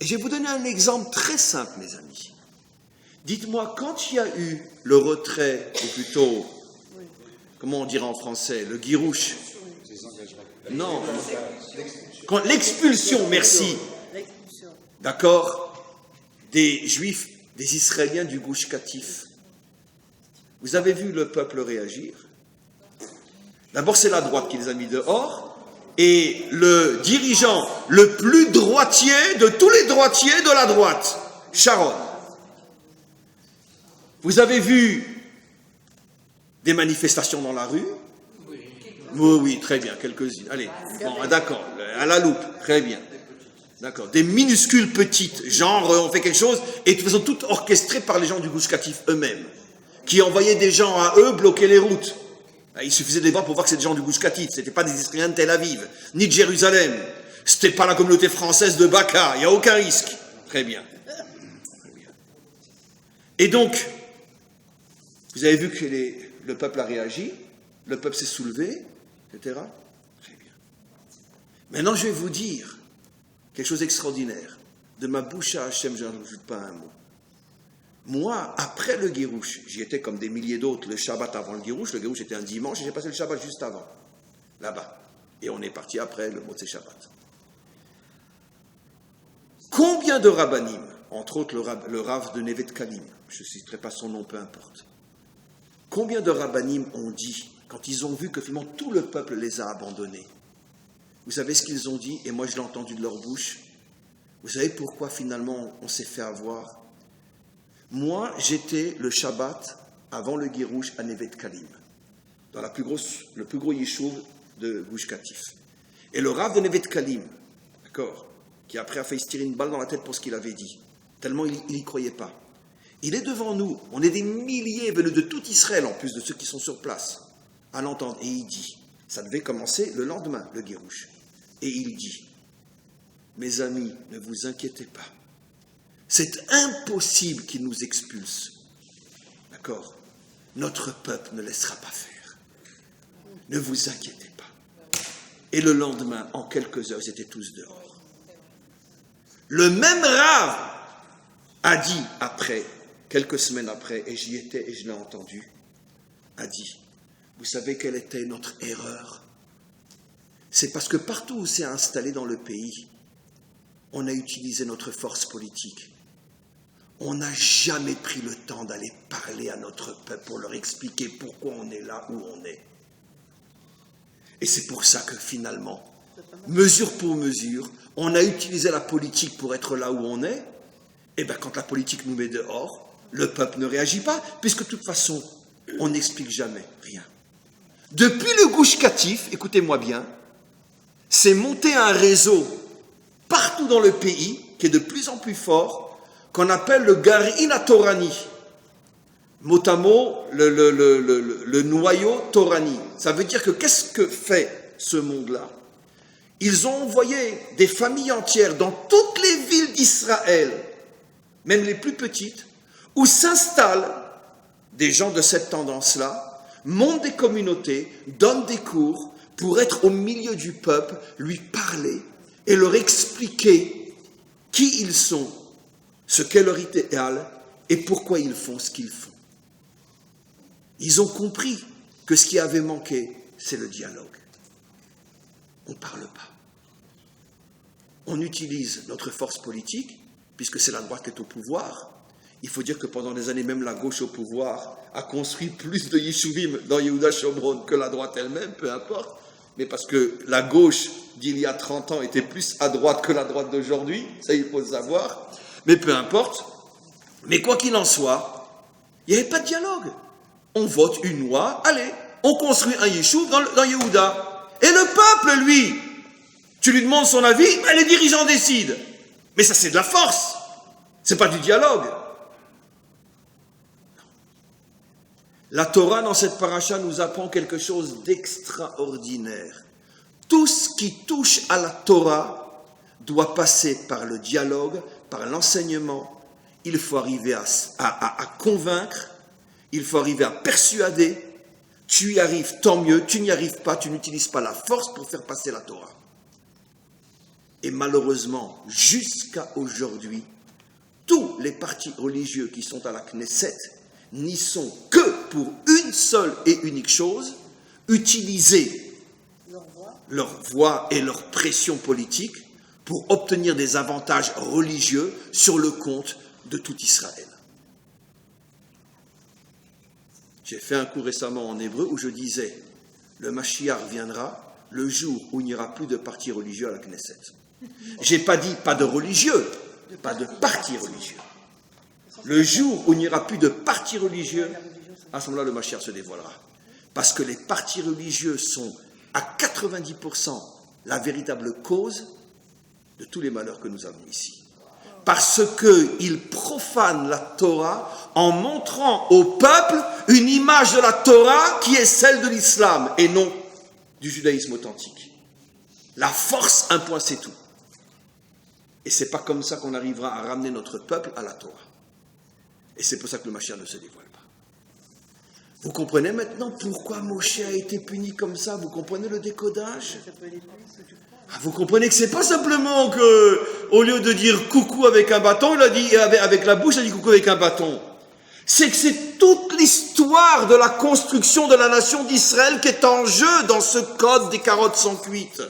Et je vais vous donner un exemple très simple, mes amis. Dites-moi, quand il y a eu le retrait, ou plutôt, comment on dirait en français, le guirouche? Non. Quand l'expulsion, merci. D'accord? Des Juifs, des Israéliens du Gush Katif. Vous avez vu le peuple réagir? D'abord, c'est la droite qui les a mis dehors. Et le dirigeant le plus droitier de tous les droitiers de la droite, Sharon. Vous avez vu des manifestations dans la rue? Oui, très bien, quelques-unes. Allez, bon, d'accord, à la loupe, très bien. D'accord, des minuscules petites, genre on fait quelque chose, et de toute façon toutes orchestrées par les gens du Gush Katif eux-mêmes, qui envoyaient des gens à eux bloquer les routes. Il suffisait de les voir pour voir que c'est des gens du Gush Katif, ce n'était pas des Israéliens de Tel Aviv, ni de Jérusalem, ce n'était pas la communauté française de Baka, il n'y a aucun risque. Très bien. Et donc, vous avez vu que le peuple a réagi, le peuple s'est soulevé, etc. Très bien. Maintenant, je vais vous dire quelque chose d'extraordinaire. De ma bouche à Hachem, je n'en rajoute pas un mot. Moi, après le Guirouche, j'y étais comme des milliers d'autres le Shabbat avant le Guirouche était un dimanche, et j'ai passé le Shabbat juste avant, là-bas. Et on est parti après le Motzei Shabbat. Combien de rabbinim, entre autres le Rav de Nevet Kalim, je ne citerai pas son nom, peu importe, combien de rabbinim ont dit, quand ils ont vu que finalement tout le peuple les a abandonnés, vous savez ce qu'ils ont dit, et moi je l'ai entendu de leur bouche, vous savez pourquoi finalement on s'est fait avoir? Moi, j'étais le Shabbat avant le Guirouche à Nevet Kalim, dans le plus gros yeshuv de Gush Katif. Et le Rav de Nevet Kalim, d'accord, qui après a failli se tirer une balle dans la tête pour ce qu'il avait dit, tellement il n'y croyait pas. Il est devant nous, on est des milliers venus de tout Israël, en plus de ceux qui sont sur place, à l'entendre. Et il dit, ça devait commencer le lendemain, le Guirouche. Et il dit, mes amis, ne vous inquiétez pas. C'est impossible qu'il nous expulse. D'accord? Notre peuple ne laissera pas faire. Ne vous inquiétez pas. Et le lendemain, en quelques heures, ils étaient tous dehors. Le même Rav a dit après, quelques semaines après, et j'y étais et je l'ai entendu, a dit, vous savez quelle était notre erreur? C'est parce que partout où c'est installé dans le pays, on a utilisé notre force politique. On n'a jamais pris le temps d'aller parler à notre peuple pour leur expliquer pourquoi on est là où on est. Et c'est pour ça que finalement, mesure pour mesure, on a utilisé la politique pour être là où on est. Et bien quand la politique nous met dehors, le peuple ne réagit pas, puisque de toute façon, on n'explique jamais rien. Depuis le Gush Katif, écoutez-moi bien, c'est monté un réseau partout dans le pays, qui est de plus en plus fort, qu'on appelle le Garin HaTorani. Mot à mot, le noyau Torani. Ça veut dire que qu'est-ce que fait ce monde-là? Ils ont envoyé des familles entières dans toutes les villes d'Israël, même les plus petites, où s'installent des gens de cette tendance-là, montent des communautés, donnent des cours pour être au milieu du peuple, lui parler et leur expliquer qui ils sont, ce qu'est leur idéal et pourquoi ils font ce qu'ils font. Ils ont compris que ce qui avait manqué, c'est le dialogue. On ne parle pas. On utilise notre force politique, puisque c'est la droite qui est au pouvoir. Il faut dire que pendant des années, même la gauche au pouvoir a construit plus de yeshuvim dans Yehuda Shomron que la droite elle-même, peu importe. mais parce que la gauche d'il y a 30 ans était plus à droite que la droite d'aujourd'hui, ça il faut le savoir, mais peu importe. Mais quoi qu'il en soit, il n'y avait pas de dialogue. On vote une loi, allez, on construit un yeshuv dans Yehuda. Et le peuple, lui, tu lui demandes son avis, les dirigeants décident. Mais ça, c'est de la force. C'est pas du dialogue. La Torah, dans cette paracha, nous apprend quelque chose d'extraordinaire. Tout ce qui touche à la Torah doit passer par le dialogue, par l'enseignement. Il faut arriver à convaincre, il faut arriver à persuader. Tu y arrives, tant mieux. Tu n'y arrives pas, tu n'utilises pas la force pour faire passer la Torah. Et malheureusement, jusqu'à aujourd'hui, tous les partis religieux qui sont à la Knesset n'y sont que pour une seule et unique chose, utiliser leur voix et leur pression politique pour obtenir des avantages religieux sur le compte de tout Israël. J'ai fait un cours récemment en hébreu où je disais « Le Mashiach viendra le jour où il n'y aura plus de partis religieux à la Knesset. » J'ai pas dit pas de religieux, pas de partis religieux. Le jour où il n'y aura plus de partis religieux, à ce moment-là, le Mashiach se dévoilera. Parce que les partis religieux sont à 90% la véritable cause de tous les malheurs que nous avons ici. Parce qu'ils profanent la Torah en montrant au peuple une image de la Torah qui est celle de l'islam et non du judaïsme authentique. La force, un point, c'est tout. Et c'est pas comme ça qu'on arrivera à ramener notre peuple à la Torah. Et c'est pour ça que le Mashiach ne se dévoile pas. Vous comprenez maintenant pourquoi Moshe a été puni comme ça? Vous comprenez le décodage? Vous comprenez que c'est pas simplement que, au lieu de dire coucou avec un bâton, il a dit, avec la bouche, il a dit coucou avec un bâton. C'est que c'est toute l'histoire de la construction de la nation d'Israël qui est en jeu dans ce code des carottes sans cuite.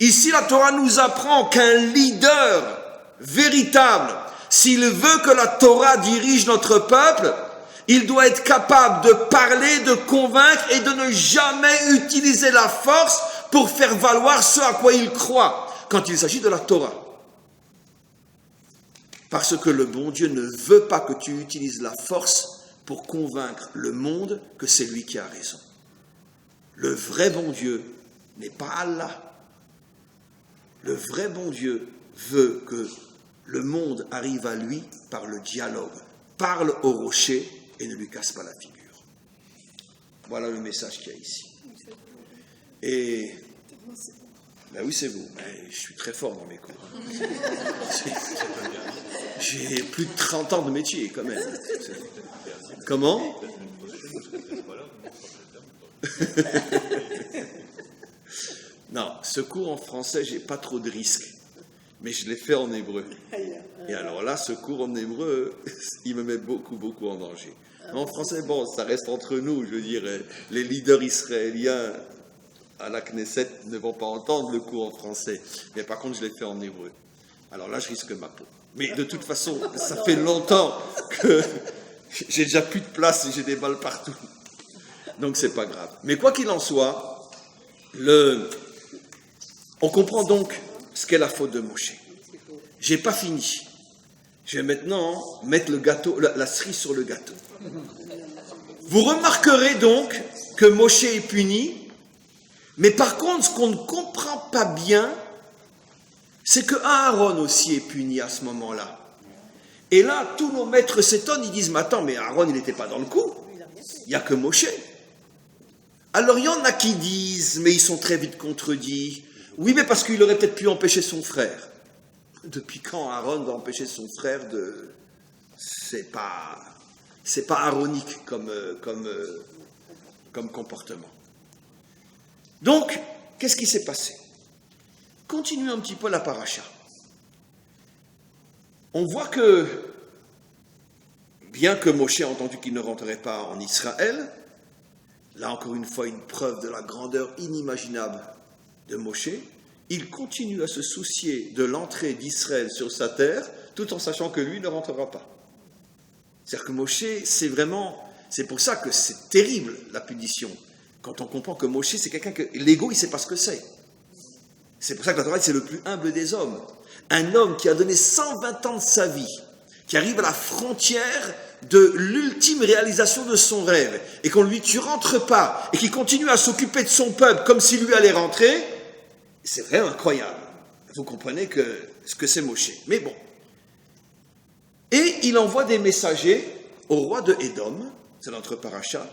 Ici, la Torah nous apprend qu'un leader véritable, s'il veut que la Torah dirige notre peuple, il doit être capable de parler, de convaincre et de ne jamais utiliser la force pour faire valoir ce à quoi il croit quand il s'agit de la Torah. Parce que le bon Dieu ne veut pas que tu utilises la force pour convaincre le monde que c'est lui qui a raison. Le vrai bon Dieu n'est pas Allah. Le vrai bon Dieu veut que le monde arrive à lui par le dialogue. Parle au rocher et ne lui casse pas la figure. Voilà le message qu'il y a ici. Et, ben oui, c'est vous. Mais je suis très fort dans mes cours. J'ai plus de 30 ans de métier, quand même. Comment? Non, ce cours en français, j'ai pas trop de risques. Mais je l'ai fait en hébreu. Et alors là, ce cours en hébreu, il me met beaucoup, beaucoup en danger. Mais en français, bon, ça reste entre nous. Je veux dire, les leaders israéliens à la Knesset ne vont pas entendre le cours en français. Mais par contre, je l'ai fait en hébreu. Alors là, je risque ma peau. Mais de toute façon, ça fait longtemps que j'ai déjà plus de place et j'ai des balles partout. Donc, c'est pas grave. Mais quoi qu'il en soit, on comprend donc ce qu'est la faute de Moshe. J'ai pas fini. Je vais maintenant mettre le gâteau, la cerise sur le gâteau. Vous remarquerez donc que Moshe est puni, mais par contre, ce qu'on ne comprend pas bien, c'est que Aaron aussi est puni à ce moment-là. Et là, tous nos maîtres s'étonnent, ils disent, mais attends, mais Aaron, il n'était pas dans le coup. Il n'y a que Moshe. Alors, il y en a qui disent, mais ils sont très vite contredits. Oui, mais parce qu'il aurait peut-être pu empêcher son frère. Depuis quand Aaron va empêcher son frère de... C'est pas aaronique comme comportement. Donc, qu'est-ce qui s'est passé? Continuons un petit peu la paracha. On voit que, bien que Moshe a entendu qu'il ne rentrerait pas en Israël, là encore une fois une preuve de la grandeur inimaginable de Moshe, il continue à se soucier de l'entrée d'Israël sur sa terre, tout en sachant que lui ne rentrera pas. C'est-à-dire que Moshe, c'est pour ça que c'est terrible la punition. Quand on comprend que Moshe, c'est quelqu'un que l'ego, il ne sait pas ce que c'est. C'est pour ça que la Torah, c'est le plus humble des hommes. Un homme qui a donné 120 ans de sa vie, qui arrive à la frontière de l'ultime réalisation de son rêve, et qu'on lui dit tu rentres pas, et qui continue à s'occuper de son peuple comme s'il lui allait rentrer, c'est vraiment incroyable. Vous comprenez ce que c'est Moshe. Mais bon. Et il envoie des messagers au roi de Édom, c'est notre paracha.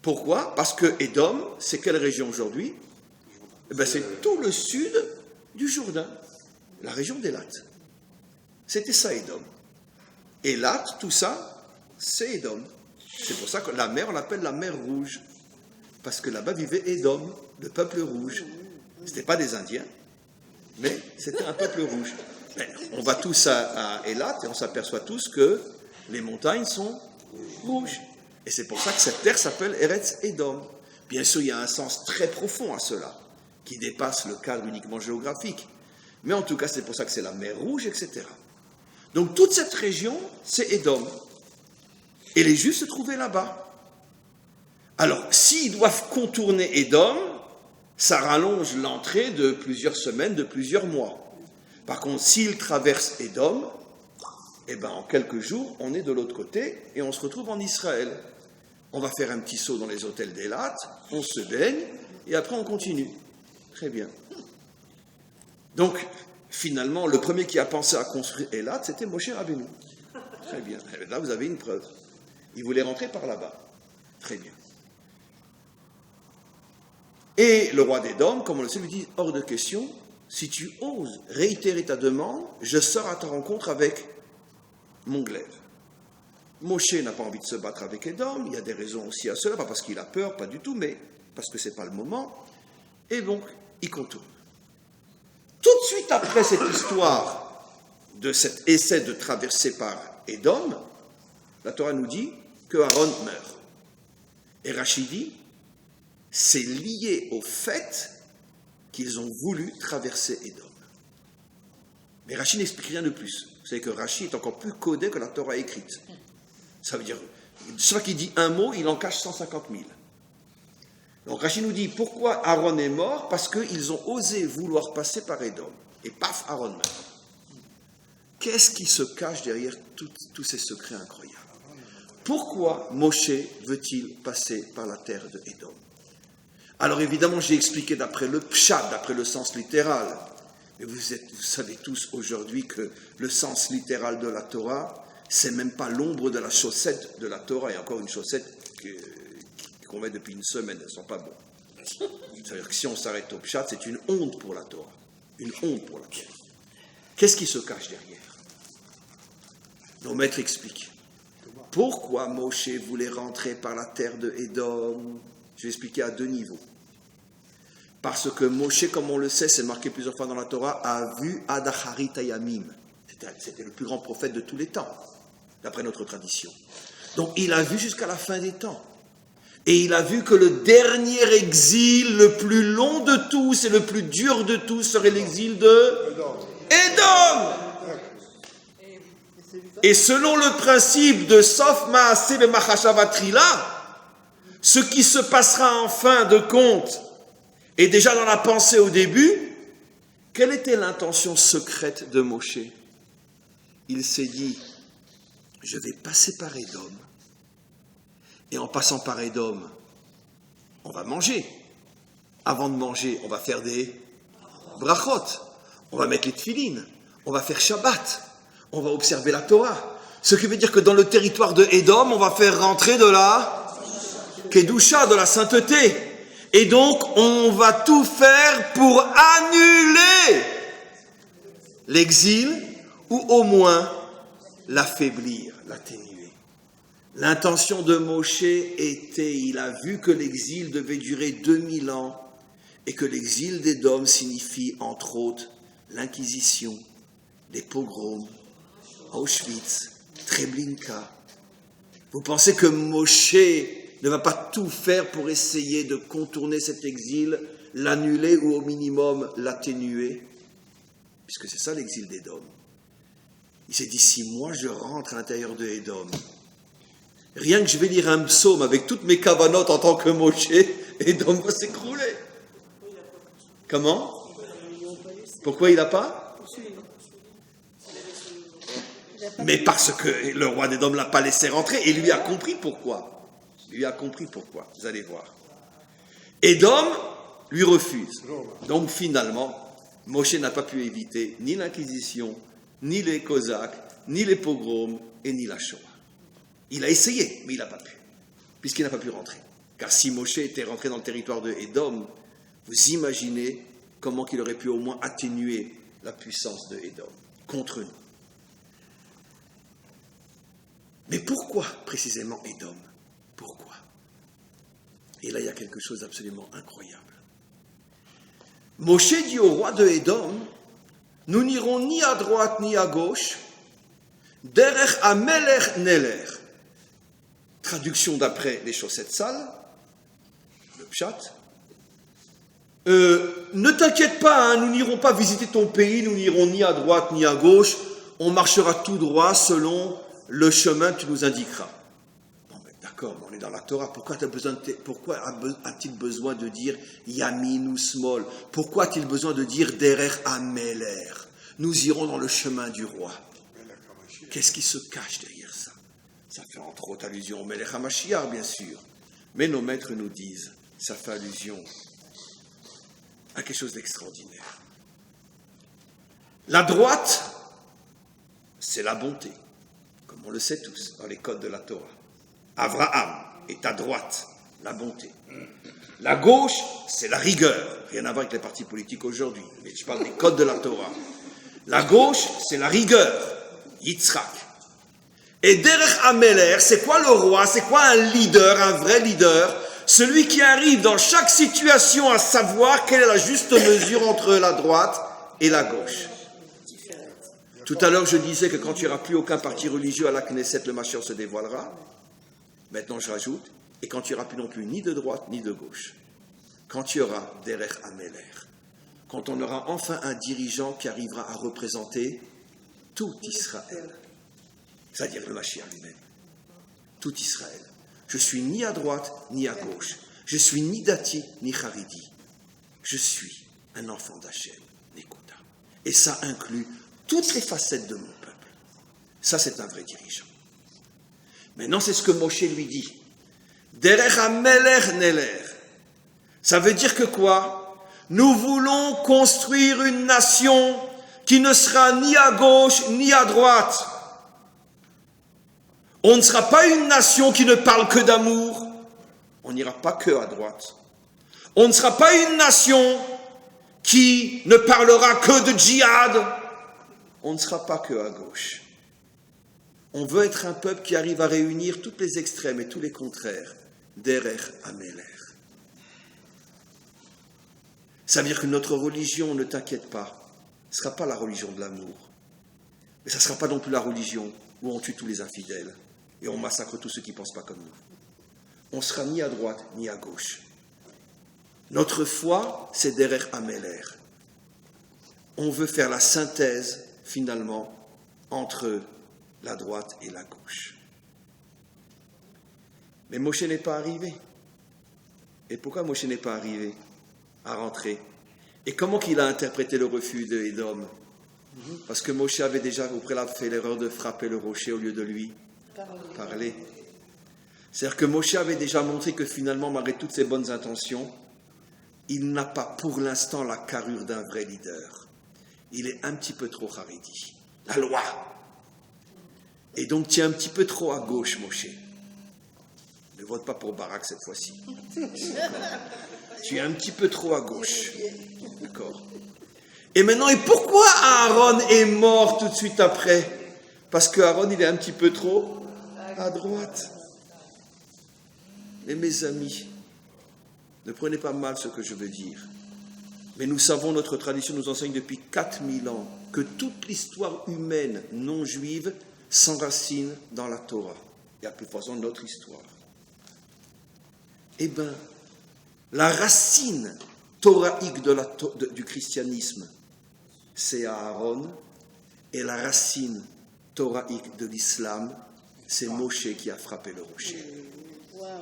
Pourquoi? Parce que Édom, c'est quelle région aujourd'hui? Eh bien, c'est tout le sud du Jourdain, la région d'Élat. C'était ça, Édom. Élat, tout ça, c'est Édom. C'est pour ça que la mer, on l'appelle la mer Rouge. Parce que là-bas vivait Édom, le peuple rouge. Ce n'était pas des Indiens, mais c'était un peuple rouge. Mais on va tous à Élat et on s'aperçoit tous que les montagnes sont rouges. Et c'est pour ça que cette terre s'appelle Eretz Édom. Bien sûr, il y a un sens très profond à cela, qui dépasse le cadre uniquement géographique. Mais en tout cas, c'est pour ça que c'est la mer Rouge, etc. Donc toute cette région, c'est Édom. Et les Juifs se trouvaient là-bas. Alors, s'ils doivent contourner Édom, ça rallonge l'entrée de plusieurs semaines, de plusieurs mois. Par contre, s'ils traversent Édom, eh ben, en quelques jours, on est de l'autre côté et on se retrouve en Israël. On va faire un petit saut dans les hôtels d'Élat, on se baigne et après on continue. Très bien. Donc, finalement, le premier qui a pensé à construire Élat, c'était Moshe Rabbeinu. Très bien. Là, vous avez une preuve. Il voulait rentrer par là-bas. Très bien. Et le roi d'Édom, comme on le sait, lui dit, hors de question, si tu oses réitérer ta demande, je sors à ta rencontre avec mon glaive. Moshe n'a pas envie de se battre avec Édom, il y a des raisons aussi à cela, pas parce qu'il a peur, pas du tout, mais parce que ce n'est pas le moment. Et donc, il contourne. Tout de suite après cette histoire de cet essai de traverser par Édom, la Torah nous dit que Aaron meurt. Et Rachid dit, c'est lié au fait qu'ils ont voulu traverser Édom. Mais Rachid n'explique rien de plus. Vous savez que Rachid est encore plus codé que la Torah écrite. Ça veut dire, chaque fois qu'il dit un mot, il en cache 150 000. Donc Rachid nous dit, pourquoi Aaron est mort? Parce qu'ils ont osé vouloir passer par Édom. Et paf, Aaron meurt. Qu'est-ce qui se cache derrière tous ces secrets incroyables? Pourquoi Moshe veut-il passer par la terre de Édom? Alors évidemment, j'ai expliqué d'après le pshat, d'après le sens littéral. Mais vous savez tous aujourd'hui que le sens littéral de la Torah, c'est même pas l'ombre de la chaussette de la Torah. Il y a encore une chaussette qu'on met depuis une semaine, elles ne sont pas bonnes. C'est-à-dire que si on s'arrête au pshat, c'est une honte pour la Torah. Une honte pour la Torah. Qu'est-ce qui se cache derrière? Nos maîtres expliquent. Pourquoi Moshe voulait rentrer par la terre de Édom? Je vais expliquer à deux niveaux. Parce que Moshe, comme on le sait, c'est marqué plusieurs fois dans la Torah, a vu Adacharit Hayamim. C'était le plus grand prophète de tous les temps, d'après notre tradition. Donc il a vu jusqu'à la fin des temps. Et il a vu que le dernier exil, le plus long de tous et le plus dur de tous, serait l'exil de Édom. Et selon le principe de Sof Maaseh B'Machashavatrila, ce qui se passera en fin de compte, et déjà dans la pensée au début, quelle était l'intention secrète de Moshe? Il s'est dit, je vais passer par Édom, et en passant par Édom, on va manger. Avant de manger, on va faire des brachot, on va mettre les tefilines, on va faire Shabbat, on va observer la Torah. Ce qui veut dire que dans le territoire de Édom, on va faire rentrer de la Kedusha, de la sainteté. Et donc, on va tout faire pour annuler l'exil, ou au moins l'affaiblir, l'atténuer. L'intention de Moshe était, il a vu que l'exil devait durer 2000 ans, et que l'exil d'Édom signifie, entre autres, l'Inquisition, les pogroms, Auschwitz, Treblinka. Vous pensez que Moshe ne va pas tout faire pour essayer de contourner cet exil, l'annuler ou au minimum l'atténuer? Puisque c'est ça l'exil d'Édom. Il s'est dit, si moi je rentre à l'intérieur de Édom, rien que je vais lire un psaume avec toutes mes kavanotes en tant que Moshe, Édom va s'écrouler. Comment? Pourquoi il n'a pas? Mais parce que le roi d'Édom ne l'a pas laissé rentrer et lui a compris pourquoi. Lui a compris pourquoi, vous allez voir. Édom lui refuse. Donc finalement, Moshe n'a pas pu éviter ni l'Inquisition, ni les Cosaques, ni les pogroms et ni la Shoah. Il a essayé, mais il n'a pas pu, puisqu'il n'a pas pu rentrer. Car si Moshe était rentré dans le territoire de Édom, vous imaginez comment il aurait pu au moins atténuer la puissance de Édom contre nous. Mais pourquoi précisément Édom? Pourquoi? Et là, il y a quelque chose d'absolument incroyable. Moshe dit au roi de Édom, nous n'irons ni à droite ni à gauche, derech hamelech neler. Traduction d'après les chaussettes sales, le pshat. Ne t'inquiète pas, nous n'irons pas visiter ton pays, nous n'irons ni à droite ni à gauche, on marchera tout droit selon le chemin que tu nous indiqueras. Bon, mais d'accord, on est dans la Torah, pourquoi a-t-il besoin de dire yamin ou smol? Pourquoi a-t-il besoin de dire derech hameler? Nous irons dans le chemin du roi. Qu'est-ce qui se cache derrière ça? Ça fait entre autres allusion au Melech HaMashiach, bien sûr. Mais nos maîtres nous disent, ça fait allusion à quelque chose d'extraordinaire. La droite, c'est la bonté, comme on le sait tous dans les codes de la Torah. Abraham est à droite, la bonté. La gauche, c'est la rigueur. Rien à voir avec les partis politiques aujourd'hui, mais je parle des codes de la Torah. La gauche, c'est la rigueur, Yitzhak. Et Derech Hameler, c'est quoi le roi? C'est quoi un leader, un vrai leader? Celui qui arrive dans chaque situation à savoir quelle est la juste mesure entre la droite et la gauche. Tout à l'heure, je disais que quand il n'y aura plus aucun parti religieux à la Knesset, le Mashiach se dévoilera. Maintenant, je rajoute, et quand il n'y aura plus non plus ni de droite ni de gauche. Quand il y aura Derech Hameler. Quand on aura enfin un dirigeant qui arrivera à représenter tout Israël. C'est-à-dire le Mashiach lui-même. Tout Israël. Je suis ni à droite ni à gauche. Je suis ni dati ni haridi. Je suis un enfant d'Hachem, Nekuda. Et ça inclut toutes les facettes de mon peuple. Ça, c'est un vrai dirigeant. Maintenant, c'est ce que Moshe lui dit. Derech hamelech neler. Ça veut dire que quoi? Nous voulons construire une nation qui ne sera ni à gauche ni à droite. On ne sera pas une nation qui ne parle que d'amour. On n'ira pas que à droite. On ne sera pas une nation qui ne parlera que de djihad. On ne sera pas que à gauche. On veut être un peuple qui arrive à réunir toutes les extrêmes et tous les contraires. Derech hameler. Ça veut dire que notre religion, ne t'inquiète pas, ne sera pas la religion de l'amour. Mais ça ne sera pas non plus la religion où on tue tous les infidèles et on massacre tous ceux qui ne pensent pas comme nous. On ne sera ni à droite ni à gauche. Notre foi, c'est derech hameler. On veut faire la synthèse, finalement, entre la droite et la gauche. Mais Moshe n'est pas arrivé. Et pourquoi Moshe n'est pas arrivé à rentrer? Et comment qu'il a interprété le refus de Édom? Parce que Moshe avait déjà au préalable fait l'erreur de frapper le rocher au lieu de lui parler. C'est-à-dire que Moshe avait déjà montré que finalement, malgré toutes ses bonnes intentions, il n'a pas pour l'instant la carrure d'un vrai leader. Il est un petit peu trop haredi. La loi. Et donc tu es un petit peu trop à gauche, Moshe. Ne vote pas pour Barak cette fois-ci. Tu es un petit peu trop à gauche. D'accord. Et maintenant, et pourquoi Aaron est mort tout de suite après? Parce que Aaron, il est un petit peu trop à droite. Mais mes amis, ne prenez pas mal ce que je veux dire. Mais nous savons, notre tradition nous enseigne depuis 4000 ans que toute l'histoire humaine non juive s'enracine dans la Torah. Et à plus forte raison notre histoire. Eh bien, la racine thoraïque du christianisme, c'est Aaron, et la racine thoraïque de l'islam, c'est Moshe qui a frappé le rocher. Voilà.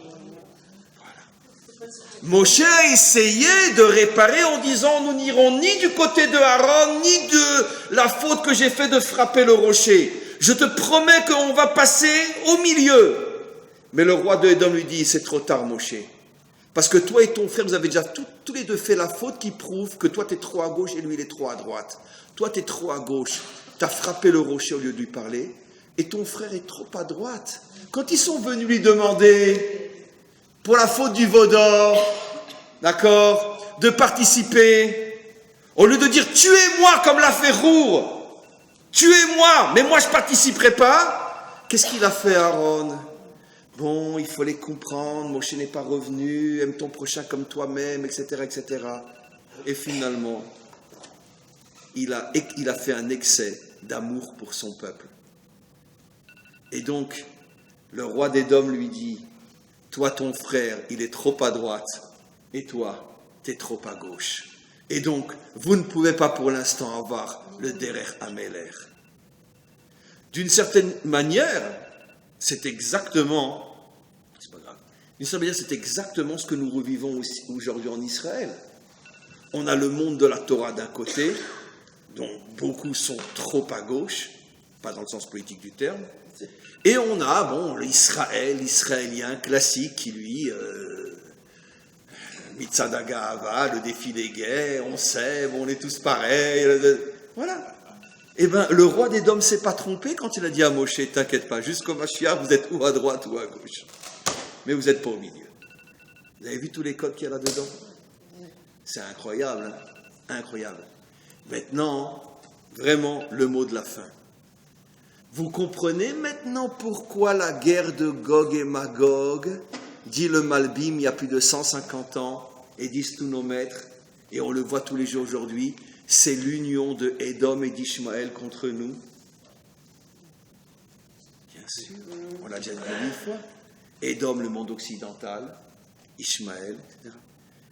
Moshe a essayé de réparer en disant, nous n'irons ni du côté de Aaron, ni de la faute que j'ai fait de frapper le rocher. Je te promets qu'on va passer au milieu. Mais le roi de Édom lui dit, c'est trop tard, Moshe. Parce que toi et ton frère, vous avez déjà tous les deux fait la faute qui prouve que toi, tu es trop à gauche et lui, il est trop à droite. Toi, tu es trop à gauche. Tu as frappé le rocher au lieu de lui parler. Et ton frère est trop à droite. Quand ils sont venus lui demander, pour la faute du veau d'or, d'accord, de participer, au lieu de dire, tuez-moi comme l'a fait Rour, tuez-moi, mais moi je ne participerai pas, qu'est-ce qu'il a fait Aaron? Bon, il faut les comprendre, Moshe n'est pas revenu, aime ton prochain comme toi-même, etc., etc. Et finalement, il a fait un excès d'amour pour son peuple. Et donc, le roi d'Édom lui dit, toi, ton frère, il est trop à droite, et toi, tu es trop à gauche. Et donc, vous ne pouvez pas pour l'instant avoir le Derer Améler. D'une certaine manière, c'est exactement ce que nous revivons aujourd'hui en Israël. On a le monde de la Torah d'un côté, dont beaucoup sont trop à gauche, pas dans le sens politique du terme, et on a, l'Israélien classique qui lui, Mitzadaga Hava, le défilé gay, on s'aime, on est tous pareils, voilà. Eh bien, le roi d'Édom ne s'est pas trompé quand il a dit à Moshe, t'inquiète pas, jusqu'au Mashiach, vous êtes ou à droite ou à gauche. Mais vous n'êtes pas au milieu. Vous avez vu tous les codes qu'il y a là-dedans? C'est incroyable, hein? Incroyable. Maintenant, vraiment, le mot de la fin. Vous comprenez maintenant pourquoi la guerre de Gog et Magog, dit le Malbim il y a plus de 150 ans, et disent tous nos maîtres, et on le voit tous les jours aujourd'hui, c'est l'union de Édom et d'Ishmaël contre nous? Bien sûr, on l'a déjà dit une fois. Édom, le monde occidental, Ishmaël, etc.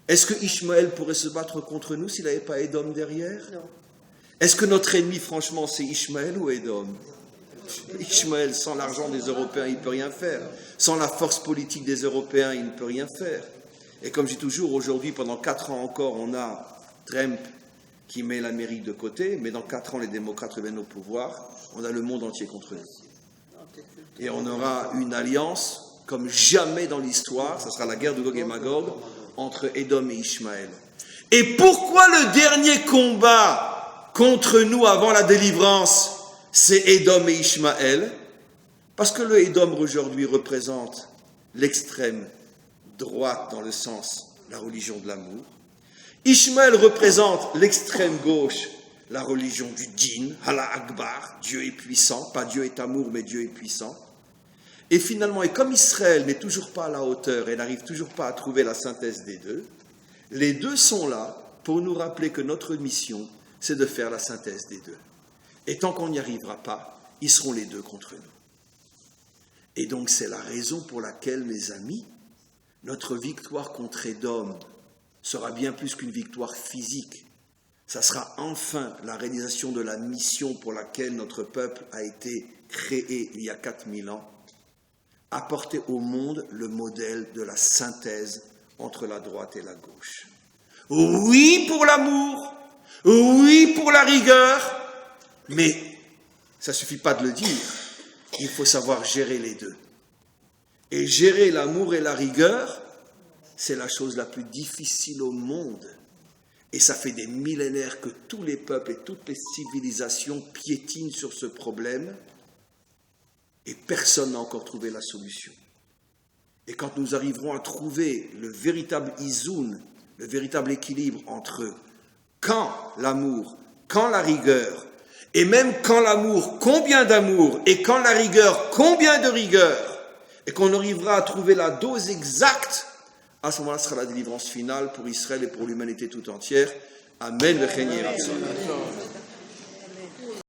Est-ce que Ishmaël pourrait se battre contre nous s'il n'avait pas Édom derrière? Non. Est-ce que notre ennemi, franchement, c'est Ishmaël ou Édom? Ishmaël, sans l'argent des Européens, il ne peut rien faire. Sans la force politique des Européens, il ne peut rien faire. Et comme je dis toujours, aujourd'hui, pendant 4 ans encore, on a Trump qui met l'Amérique de côté, mais dans 4 ans, les démocrates reviennent au pouvoir. On a le monde entier contre nous. Et on aura une alliance comme jamais dans l'histoire, ça sera la guerre de Gog et Magog, entre Édom et Ishmaël. Et pourquoi le dernier combat contre nous avant la délivrance, c'est Édom et Ishmaël? Parce que le Édom aujourd'hui représente l'extrême droite dans le sens la religion de l'amour. Ishmaël représente l'extrême gauche, la religion du djinn, Allah Akbar, Dieu est puissant, pas Dieu est amour, mais Dieu est puissant. Et finalement, et comme Israël n'est toujours pas à la hauteur et n'arrive toujours pas à trouver la synthèse des deux, les deux sont là pour nous rappeler que notre mission, c'est de faire la synthèse des deux. Et tant qu'on n'y arrivera pas, ils seront les deux contre nous. Et donc c'est la raison pour laquelle, mes amis, notre victoire contre Édom sera bien plus qu'une victoire physique. Ça sera enfin la réalisation de la mission pour laquelle notre peuple a été créé il y a 4000 ans, apporter au monde le modèle de la synthèse entre la droite et la gauche. Oui pour l'amour, oui pour la rigueur, mais ça ne suffit pas de le dire, il faut savoir gérer les deux. Et gérer l'amour et la rigueur, c'est la chose la plus difficile au monde. Et ça fait des millénaires que tous les peuples et toutes les civilisations piétinent sur ce problème, et personne n'a encore trouvé la solution. Et quand nous arriverons à trouver le véritable izoun, le véritable équilibre entre quand l'amour, quand la rigueur, et même quand l'amour, combien d'amour, et quand la rigueur, combien de rigueur, et qu'on arrivera à trouver la dose exacte, à ce moment-là sera la délivrance finale pour Israël et pour l'humanité tout entière. Amen.